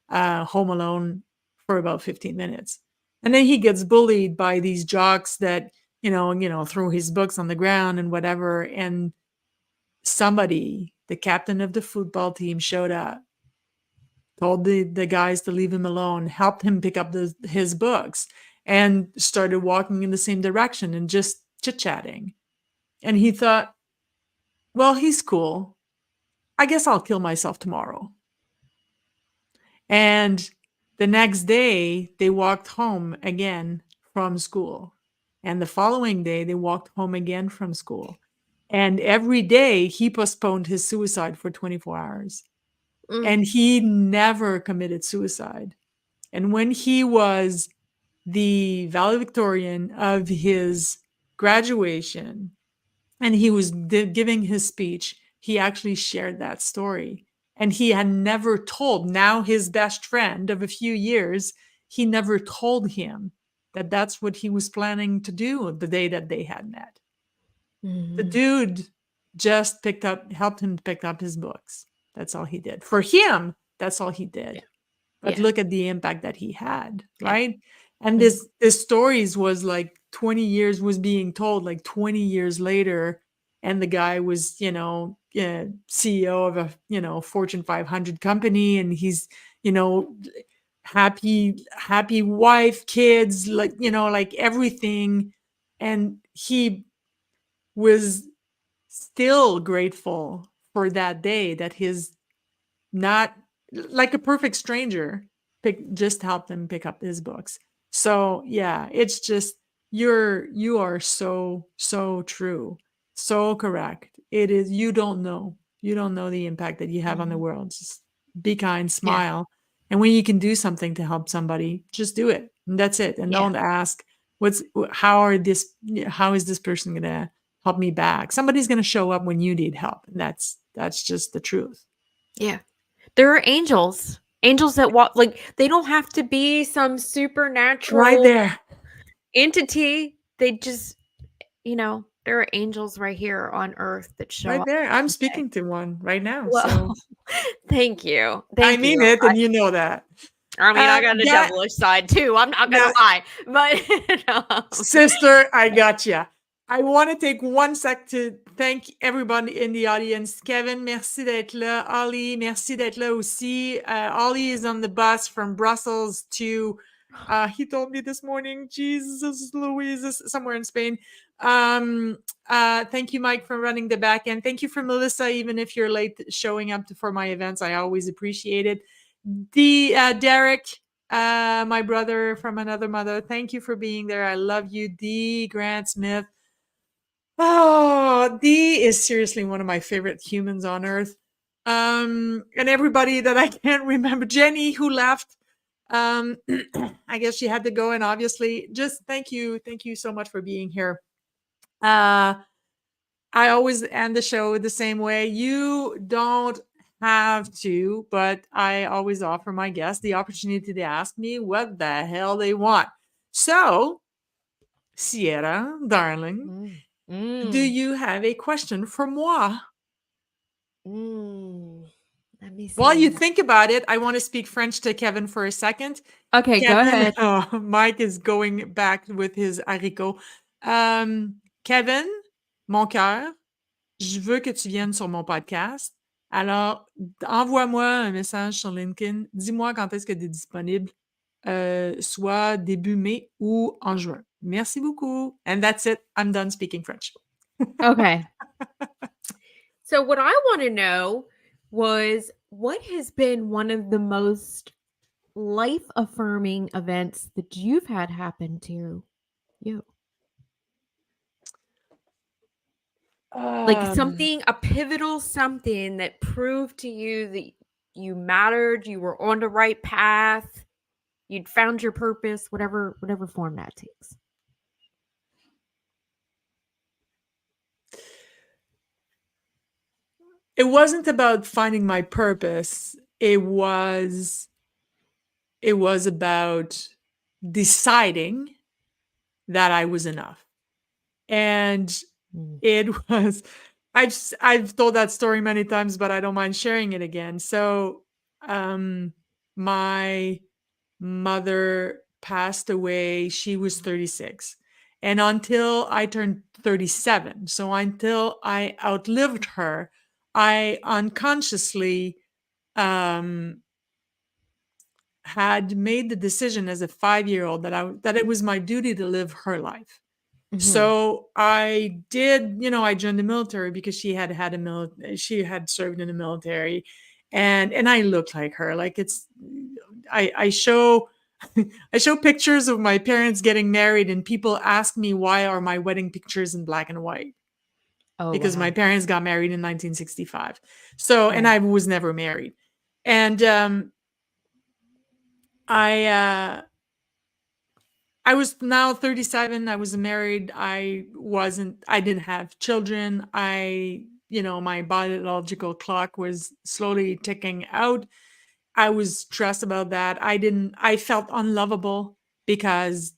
[SPEAKER 2] home alone for about 15 minutes. And then he gets bullied by these jocks that, throw his books on the ground and whatever. And somebody, the captain of the football team, showed up, told the guys to leave him alone, helped him pick up his books, and started walking in the same direction and just chit-chatting. And he thought, well, he's cool. I guess I'll kill myself tomorrow. And the next day, they walked home again from school. And the following day, they walked home again from school. And every day, he postponed his suicide for 24 hours.
[SPEAKER 3] Mm.
[SPEAKER 2] And he never committed suicide. And when he was the valedictorian of his graduation, and he was giving his speech, he actually shared that story. And he had never told, now his best friend of a few years, he never told him that that's what he was planning to do the day that they had met. The
[SPEAKER 3] Mhm.
[SPEAKER 2] dude just helped him pick up his books. That's all he did. For him, that's all he
[SPEAKER 3] Yeah.
[SPEAKER 2] did. But
[SPEAKER 3] Yeah.
[SPEAKER 2] look at the impact that he had,
[SPEAKER 3] Yeah.
[SPEAKER 2] right? And
[SPEAKER 3] Mhm.
[SPEAKER 2] this stories was like 20 years was being told like 20 years later, and the guy was, CEO of a, Fortune 500 company, and he's, you know, happy wife, kids, like, like everything. And he was still grateful for that day that his not like a perfect stranger just helped him pick up his books. So yeah, it's just you are so true, so correct. It is, you don't know the impact that you have on the
[SPEAKER 3] Mhm.
[SPEAKER 2] world. Just be kind,
[SPEAKER 3] Yeah.
[SPEAKER 2] smile, and when you can do something to help somebody, just do it, and that's it. And
[SPEAKER 3] Yeah.
[SPEAKER 2] don't ask how is this person gonna help me back. Somebody's gonna show up when you need help, and that's just the truth.
[SPEAKER 3] Yeah. There are angels. Angels that walk, like, they don't have to be some
[SPEAKER 2] Right
[SPEAKER 3] supernatural
[SPEAKER 2] there.
[SPEAKER 3] entity. They just, there are angels right here on earth that show
[SPEAKER 2] Right
[SPEAKER 3] up
[SPEAKER 2] there. I'm
[SPEAKER 3] every day.
[SPEAKER 2] speaking to one right now.
[SPEAKER 3] Well,
[SPEAKER 2] So
[SPEAKER 3] thank you.
[SPEAKER 2] I
[SPEAKER 3] Thank
[SPEAKER 2] mean
[SPEAKER 3] you.
[SPEAKER 2] it, and you know that.
[SPEAKER 3] I mean, I got a
[SPEAKER 2] Got
[SPEAKER 3] devilish side too. I'm not gonna
[SPEAKER 2] now,
[SPEAKER 3] lie, but
[SPEAKER 2] sister, I got you. I want to take 1 sec to thank everybody in the audience. Kevin, merci d'être là. Ollie, merci d'être là aussi. Ollie is on the bus from Brussels to, he told me this morning, Jesus Louise, somewhere in Spain. Thank you, Mike, for running the back end. Thank you for Melissa, even if you're late showing up for my events. I always appreciate it. Derek, my brother from another mother, thank you for being there. I love you. D. Grant Smith. Oh, D is seriously one of my favorite humans on earth. And everybody that I can't remember, Jenny, who left. Um, I guess she had to go, and obviously, just thank you so much for being here. I always end the show the same way. You don't have to, but I always offer my guests the opportunity to ask me what the hell they want. So, Sierra, darling,
[SPEAKER 3] Mm.
[SPEAKER 2] do
[SPEAKER 3] Mm.
[SPEAKER 2] you have a question for moi?
[SPEAKER 3] Mm. Let me
[SPEAKER 2] While you
[SPEAKER 3] see.
[SPEAKER 2] think about it, I want to speak French to Kevin for a second.
[SPEAKER 3] Okay, go
[SPEAKER 2] Kevin,
[SPEAKER 3] ahead.
[SPEAKER 2] Mike is going back with his haricot. Kevin, mon cœur, je veux que tu viennes sur mon podcast. Alors, envoie-moi un message sur LinkedIn. Dis-moi quand est-ce que tu es disponible, soit début mai ou en juin. Merci beaucoup. And that's it. I'm done speaking French.
[SPEAKER 3] Okay. So what I want to know was what has been one of the most life affirming events that you've had happen to you? Like
[SPEAKER 2] Um,
[SPEAKER 3] something, a pivotal something that proved to you that you mattered, you were on the right path, you'd found your purpose, whatever form that takes.
[SPEAKER 2] it wasn't about finding my purpose. It was about deciding that I was enough. And
[SPEAKER 3] Mm.
[SPEAKER 2] it was I've told that story many times, but I don't mind sharing it again. So, my mother passed away. She was 36. And until I turned 37, so until I outlived her, I unconsciously um, had made the decision as a 5-year-old that it was my duty to live her life.
[SPEAKER 3] Mhm.
[SPEAKER 2] So I did, I joined the military because she had served in the military, and I looked like her. Like I show I show pictures of my parents getting married, and people ask me why are my wedding pictures in black and white,
[SPEAKER 3] Oh,
[SPEAKER 2] because my
[SPEAKER 3] wow.
[SPEAKER 2] parents got married in 1965. So, and
[SPEAKER 3] Right.
[SPEAKER 2] I was never married, and I I was now 37. I was married. I didn't have children. My biological clock was slowly ticking out. I was stressed about that. I felt unlovable because,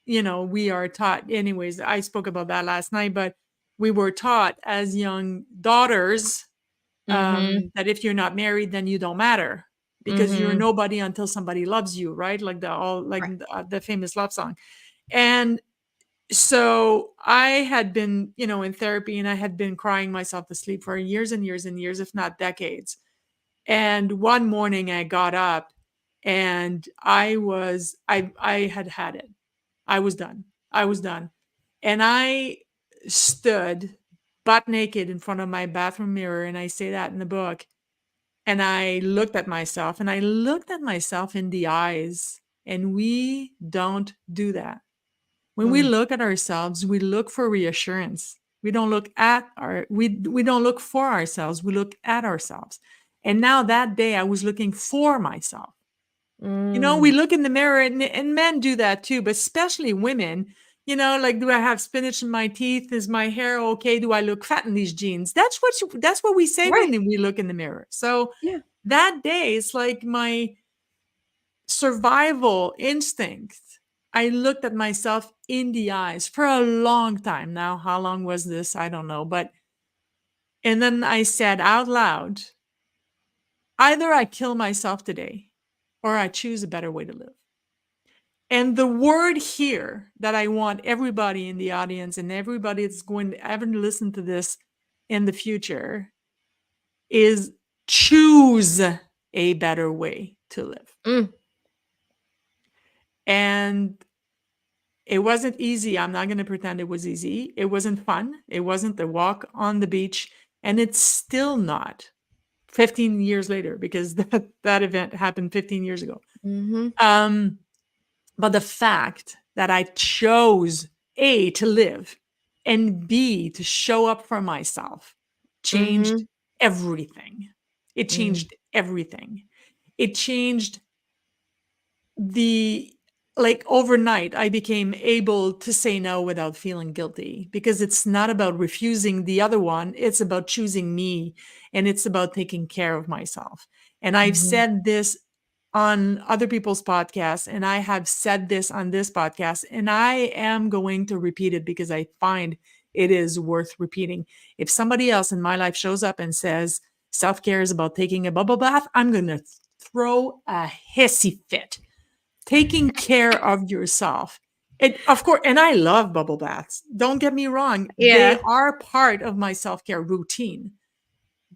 [SPEAKER 2] we are taught, anyways, I spoke about that last night, but we were taught as young daughters
[SPEAKER 3] Mhm.
[SPEAKER 2] that if you're not married, then you don't matter because you're
[SPEAKER 3] Mhm.
[SPEAKER 2] nobody until somebody loves you, right? Like
[SPEAKER 3] Right.
[SPEAKER 2] the famous love song. And so I had been, in therapy, and I had been crying myself to sleep for years and years and years, if not decades. And one morning I got up and I had it. I was done. I was done. And I stood butt naked in front of my bathroom mirror. And I say that in the book. And I looked at myself and I looked at myself in the eyes. And we don't do that. When we
[SPEAKER 3] Mm.
[SPEAKER 2] look at ourselves, we look for reassurance. We don't look for ourselves, we look at ourselves. And now that day I was looking for myself. We
[SPEAKER 3] Mm.
[SPEAKER 2] look in the mirror, and men do that too, but especially women. Like, do I have spinach in my teeth? Is my hair okay? Do I look fat in these jeans? That's what we say when
[SPEAKER 3] Right.
[SPEAKER 2] we look in the mirror. So
[SPEAKER 3] Yeah.
[SPEAKER 2] that day, it's like my survival instinct. I looked at myself in the eyes for a long time. Now, how long was this? I don't know. And then I said out loud, either I kill myself today or I choose a better way to live. And the word here that I want everybody in the audience and everybody that's going to ever listen to this in the future is choose a better way to live.
[SPEAKER 3] Mm.
[SPEAKER 2] And it wasn't easy. I'm not going to pretend it was easy. It wasn't fun. It wasn't the walk on the beach. And it's still not 15 years later because that event happened 15 years ago.
[SPEAKER 3] Mhm.
[SPEAKER 2] But the fact that I chose A, to live, and B, to show up for myself changed
[SPEAKER 3] Mhm.
[SPEAKER 2] everything. It
[SPEAKER 3] Mm.
[SPEAKER 2] changed everything. It changed the like overnight. I became able to say no without feeling guilty because it's not about refusing the other one. It's about choosing me, and it's about taking care of myself. And I've
[SPEAKER 3] Mhm.
[SPEAKER 2] said this on other people's podcasts, and I have said this on this podcast, and I am going to repeat it because I find it is worth repeating. If somebody else in my life shows up and says self-care is about taking a bubble bath, I'm going to throw a hissy fit. Taking care of yourself. And of course, and I love bubble baths. Don't get me wrong, they
[SPEAKER 3] Yeah.
[SPEAKER 2] are part of my self-care routine.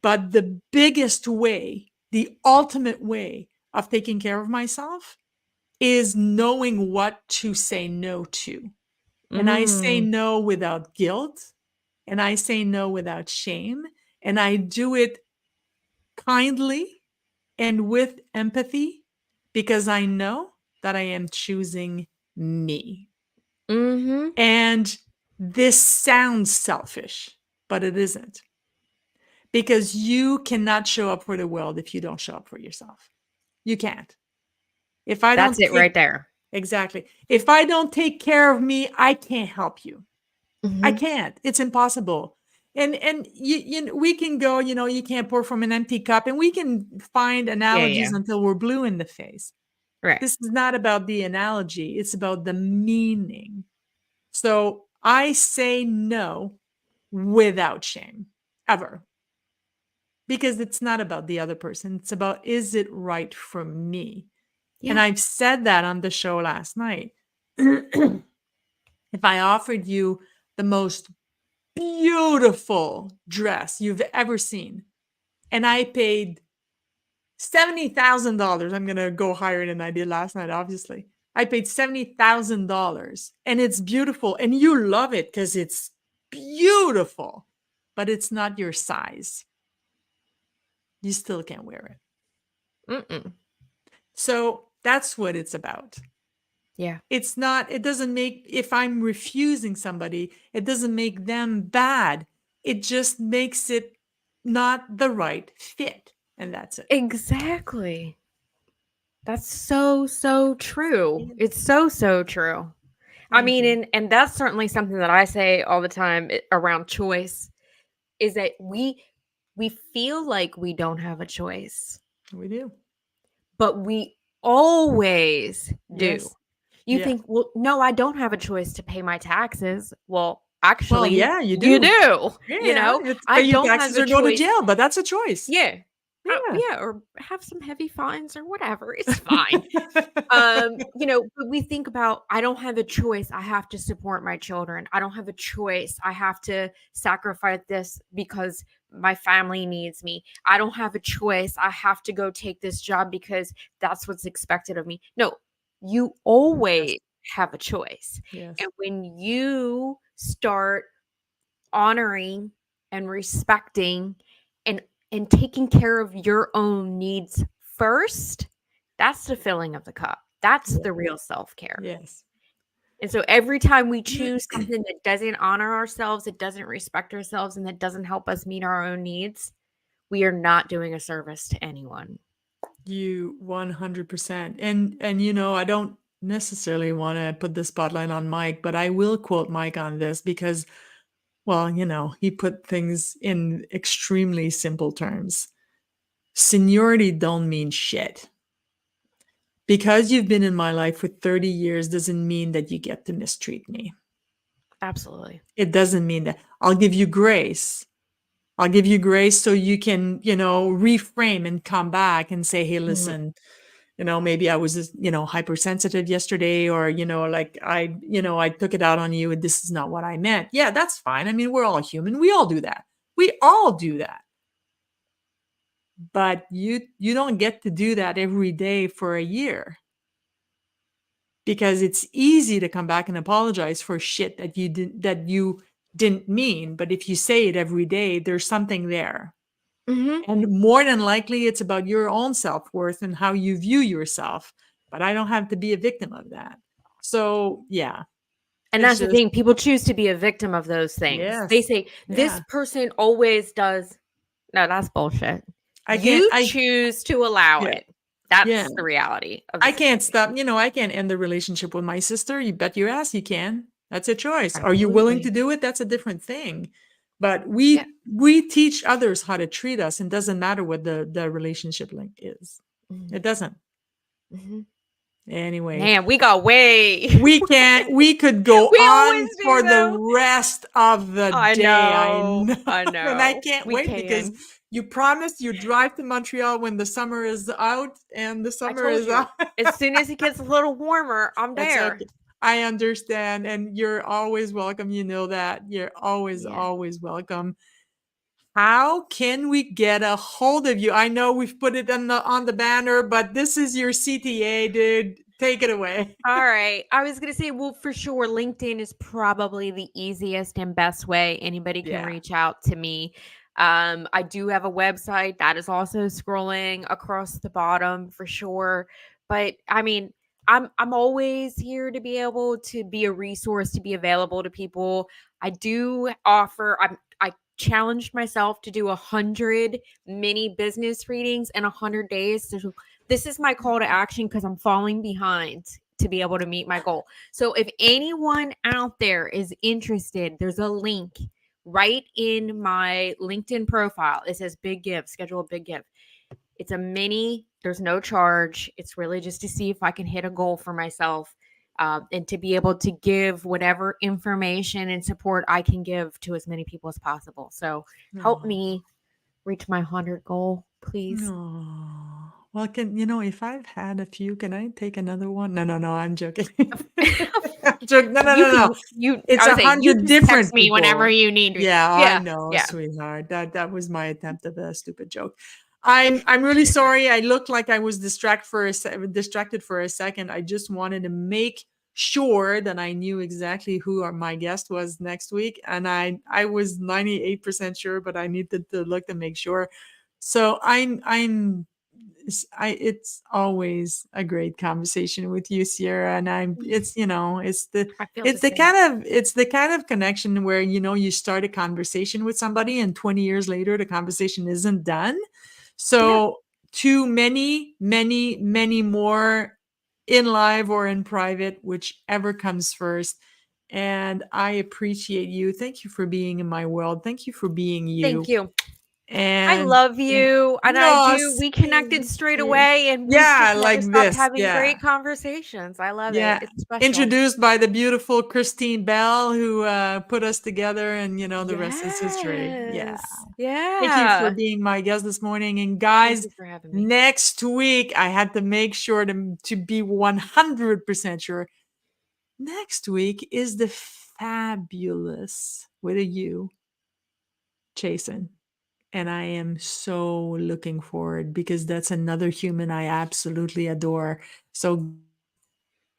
[SPEAKER 2] But the biggest way, the ultimate way of taking care of myself is knowing what to say no to. And I say
[SPEAKER 3] Mm.
[SPEAKER 2] no without guilt, and I say no without shame, and I do it kindly and with empathy because I know that I am choosing me.
[SPEAKER 3] Mhm.
[SPEAKER 2] And this sounds selfish, but it isn't because you cannot show up for the world if you don't show up for yourself. You can't. If I
[SPEAKER 3] That's
[SPEAKER 2] don't
[SPEAKER 3] it right
[SPEAKER 2] take
[SPEAKER 3] there.
[SPEAKER 2] Exactly. If I don't take care of me, I can't help you. I
[SPEAKER 3] Mhm.
[SPEAKER 2] can't. It's impossible. And we can go, you can't pour from an empty cup, and we can find
[SPEAKER 3] Yeah,
[SPEAKER 2] analogies
[SPEAKER 3] yeah.
[SPEAKER 2] until we're blue in the face.
[SPEAKER 3] Right.
[SPEAKER 2] This is not about the analogy, it's about the meaning. So I say no without shame, ever, because it's not about the other person. It's about, is it right for me? And
[SPEAKER 3] Yeah.
[SPEAKER 2] I've said that on the show last night. If I offered you the most beautiful dress you've ever seen, and I paid $70,000. I'm going to go higher than I did last night, obviously. I paid $70,000 and it's beautiful and you love it because it's beautiful, but it's not your size. You still can't wear it.
[SPEAKER 3] Mm-mm.
[SPEAKER 2] So that's what it's about.
[SPEAKER 3] Yeah.
[SPEAKER 2] It doesn't make, if I'm refusing somebody, it doesn't make them bad. It just makes it not the right fit. And that's it.
[SPEAKER 3] Exactly. That's so, so true. It's so, so true. I
[SPEAKER 2] Thank
[SPEAKER 3] mean,
[SPEAKER 2] you.
[SPEAKER 3] and that's certainly something that I say all the time around choice is that we feel like we don't have a choice,
[SPEAKER 2] We do.
[SPEAKER 3] but we always do.
[SPEAKER 2] Yes.
[SPEAKER 3] You
[SPEAKER 2] Yeah.
[SPEAKER 3] think, well, no, I don't have a choice to pay my taxes. Well,
[SPEAKER 2] Well,
[SPEAKER 3] actually,
[SPEAKER 2] yeah, you
[SPEAKER 3] you
[SPEAKER 2] do.
[SPEAKER 3] do. You
[SPEAKER 2] Yeah,
[SPEAKER 3] know,
[SPEAKER 2] it's
[SPEAKER 3] I
[SPEAKER 2] pay your
[SPEAKER 3] don't have
[SPEAKER 2] taxes
[SPEAKER 3] a
[SPEAKER 2] or go to
[SPEAKER 3] choice.
[SPEAKER 2] jail, but that's a choice.
[SPEAKER 3] Yeah.
[SPEAKER 2] Yeah.
[SPEAKER 3] Yeah, or have some heavy fines or whatever. It's fine. But we think about I don't have a choice. I have to support my children. I don't have a choice. I have to sacrifice this because my family needs me. I don't have a choice. I have to go take this job because that's what's expected of me. No, you
[SPEAKER 2] Yes.
[SPEAKER 3] always have a choice.
[SPEAKER 2] Yes.
[SPEAKER 3] And when you start honoring and respecting and taking care of your own needs first, that's the filling of the cup. That's
[SPEAKER 2] Yeah.
[SPEAKER 3] the real self-care.
[SPEAKER 2] Yes.
[SPEAKER 3] And so every time we choose something that doesn't honor ourselves, it doesn't respect ourselves, and that doesn't help us meet our own needs, we are not doing a service to anyone.
[SPEAKER 2] You 100%. And I don't necessarily want to put the spotlight on Mike, but I will quote Mike on this because, well, he put things in extremely simple terms. Seniority don't mean shit. Because you've been in my life for 30 years doesn't mean that you get to mistreat me.
[SPEAKER 3] Absolutely.
[SPEAKER 2] It doesn't mean that. I'll give you grace. I'll give you grace so you can, reframe and come back and say, hey,
[SPEAKER 3] Mhm.
[SPEAKER 2] listen, maybe I was, hypersensitive yesterday, or, like I took it out on you and this is not what I meant. Yeah, that's fine. I mean, we're all human. We all do that. We all do that. But you don't get to do that every day for a year, because it's easy to come back and apologize for shit that you didn't mean. But if you say it every day, there's something there.
[SPEAKER 3] Mhm.
[SPEAKER 2] And more than likely, it's about your own self-worth and how you view yourself. But I don't have to be a victim of that. So, yeah,
[SPEAKER 3] And
[SPEAKER 2] it's
[SPEAKER 3] that's the
[SPEAKER 2] just,
[SPEAKER 3] thing. People choose to be a victim of those things. They
[SPEAKER 2] yes.
[SPEAKER 3] say, this
[SPEAKER 2] Yeah.
[SPEAKER 3] person always does. No, that's bullshit.
[SPEAKER 2] I can't,
[SPEAKER 3] You choose to allow
[SPEAKER 2] yeah,
[SPEAKER 3] it.
[SPEAKER 2] yeah.
[SPEAKER 3] That's the reality of the
[SPEAKER 2] I can't
[SPEAKER 3] situation.
[SPEAKER 2] stop, I can't end the relationship with my sister. You bet your ass you can. That's a choice. Are you willing to
[SPEAKER 3] Absolutely.
[SPEAKER 2] do it? That's a different thing. But
[SPEAKER 3] Yeah.
[SPEAKER 2] we teach others how to treat us, and doesn't matter what the relationship link is.
[SPEAKER 3] Mhm.
[SPEAKER 2] It doesn't.
[SPEAKER 3] Mhm.
[SPEAKER 2] Anyway,
[SPEAKER 3] Man, we got way.
[SPEAKER 2] we could go
[SPEAKER 3] We always
[SPEAKER 2] on
[SPEAKER 3] do,
[SPEAKER 2] for the
[SPEAKER 3] though.
[SPEAKER 2] rest of the
[SPEAKER 3] I
[SPEAKER 2] day. I
[SPEAKER 3] know.
[SPEAKER 2] know.
[SPEAKER 3] I
[SPEAKER 2] And I
[SPEAKER 3] know.
[SPEAKER 2] can't
[SPEAKER 3] We
[SPEAKER 2] wait, because
[SPEAKER 3] can.
[SPEAKER 2] you promised you drive to Montreal when the summer is out, and the
[SPEAKER 3] I
[SPEAKER 2] summer
[SPEAKER 3] told
[SPEAKER 2] is
[SPEAKER 3] you.
[SPEAKER 2] out.
[SPEAKER 3] As soon as it gets a little warmer, I'm
[SPEAKER 2] That's
[SPEAKER 3] there.
[SPEAKER 2] okay. I understand, and you're always welcome. You know that. You're always,
[SPEAKER 3] Yeah.
[SPEAKER 2] always welcome. How can we get a hold of you? I know we've put it on the banner, but this is your CTA, dude. Take it away.
[SPEAKER 3] All right. I was going to say, well, for sure, LinkedIn is probably the easiest and best way anybody can
[SPEAKER 2] Yeah.
[SPEAKER 3] reach out to me. I do have a website that is also scrolling across the bottom for sure. But I mean, I'm always here to be able to be a resource, to be available to people. I do offer. I challenged myself to do 100 mini business readings in 100 days. So this is my call to action because I'm falling behind to be able to meet my goal. So if anyone out there is interested, there's a link right in my LinkedIn profile. It says big give, schedule a big give. It's a mini, there's no charge. It's really just to see if I can hit a goal for myself, and to be able to give whatever information and support I can give to as many people as possible. So help
[SPEAKER 2] No.
[SPEAKER 3] me reach my 100 goal, please.
[SPEAKER 2] No. Well, if I've had a few, can I take another one? No, no, no. I'm joking. I'm joking. No, no,
[SPEAKER 3] You
[SPEAKER 2] no,
[SPEAKER 3] can
[SPEAKER 2] no. It's
[SPEAKER 3] I would say you
[SPEAKER 2] 100
[SPEAKER 3] just text
[SPEAKER 2] different
[SPEAKER 3] me whenever
[SPEAKER 2] people.
[SPEAKER 3] you need me.
[SPEAKER 2] Yeah, I
[SPEAKER 3] Yeah,
[SPEAKER 2] know,
[SPEAKER 3] yeah.
[SPEAKER 2] sweetheart. That was my attempt at a stupid joke. I'm really sorry. I looked like I was distracted for a second. I just wanted to make sure that I knew exactly who my guest was next week, and I was 98% sure, but I needed to look to make sure. So it's always a great conversation with you, Sierra, and
[SPEAKER 3] I feel the same.
[SPEAKER 2] it's the kind of connection where you start a conversation with somebody and 20 years later the conversation isn't done.
[SPEAKER 3] Yeah.
[SPEAKER 2] So to many, many, many more in live or in private, whichever comes first. And I appreciate you. Thank you for being in my world. Thank you for being you.
[SPEAKER 3] Thank you. I
[SPEAKER 2] And
[SPEAKER 3] love you, and I
[SPEAKER 2] no,
[SPEAKER 3] do. We connected
[SPEAKER 2] same
[SPEAKER 3] straight
[SPEAKER 2] here.
[SPEAKER 3] away, and we
[SPEAKER 2] Yeah,
[SPEAKER 3] just never
[SPEAKER 2] like
[SPEAKER 3] stopped
[SPEAKER 2] this.
[SPEAKER 3] having
[SPEAKER 2] Yeah.
[SPEAKER 3] great conversations. I love
[SPEAKER 2] Yeah.
[SPEAKER 3] it. It's special.
[SPEAKER 2] Introduced by the beautiful Christine Bell, who put us together, and the rest is history. Yeah.
[SPEAKER 3] Yes.
[SPEAKER 2] Thank you for
[SPEAKER 3] Yeah.
[SPEAKER 2] being my guest this morning. And
[SPEAKER 3] Thank
[SPEAKER 2] guys,
[SPEAKER 3] you for having me.
[SPEAKER 2] next week I had to make sure to be 100% sure. Next week is the fabulous, with a U, Jason. And I am so looking forward, because that's another human I absolutely adore. So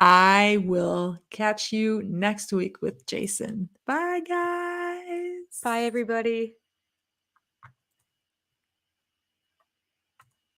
[SPEAKER 2] I will catch you next week with Jason. Bye, guys.
[SPEAKER 3] Bye, everybody.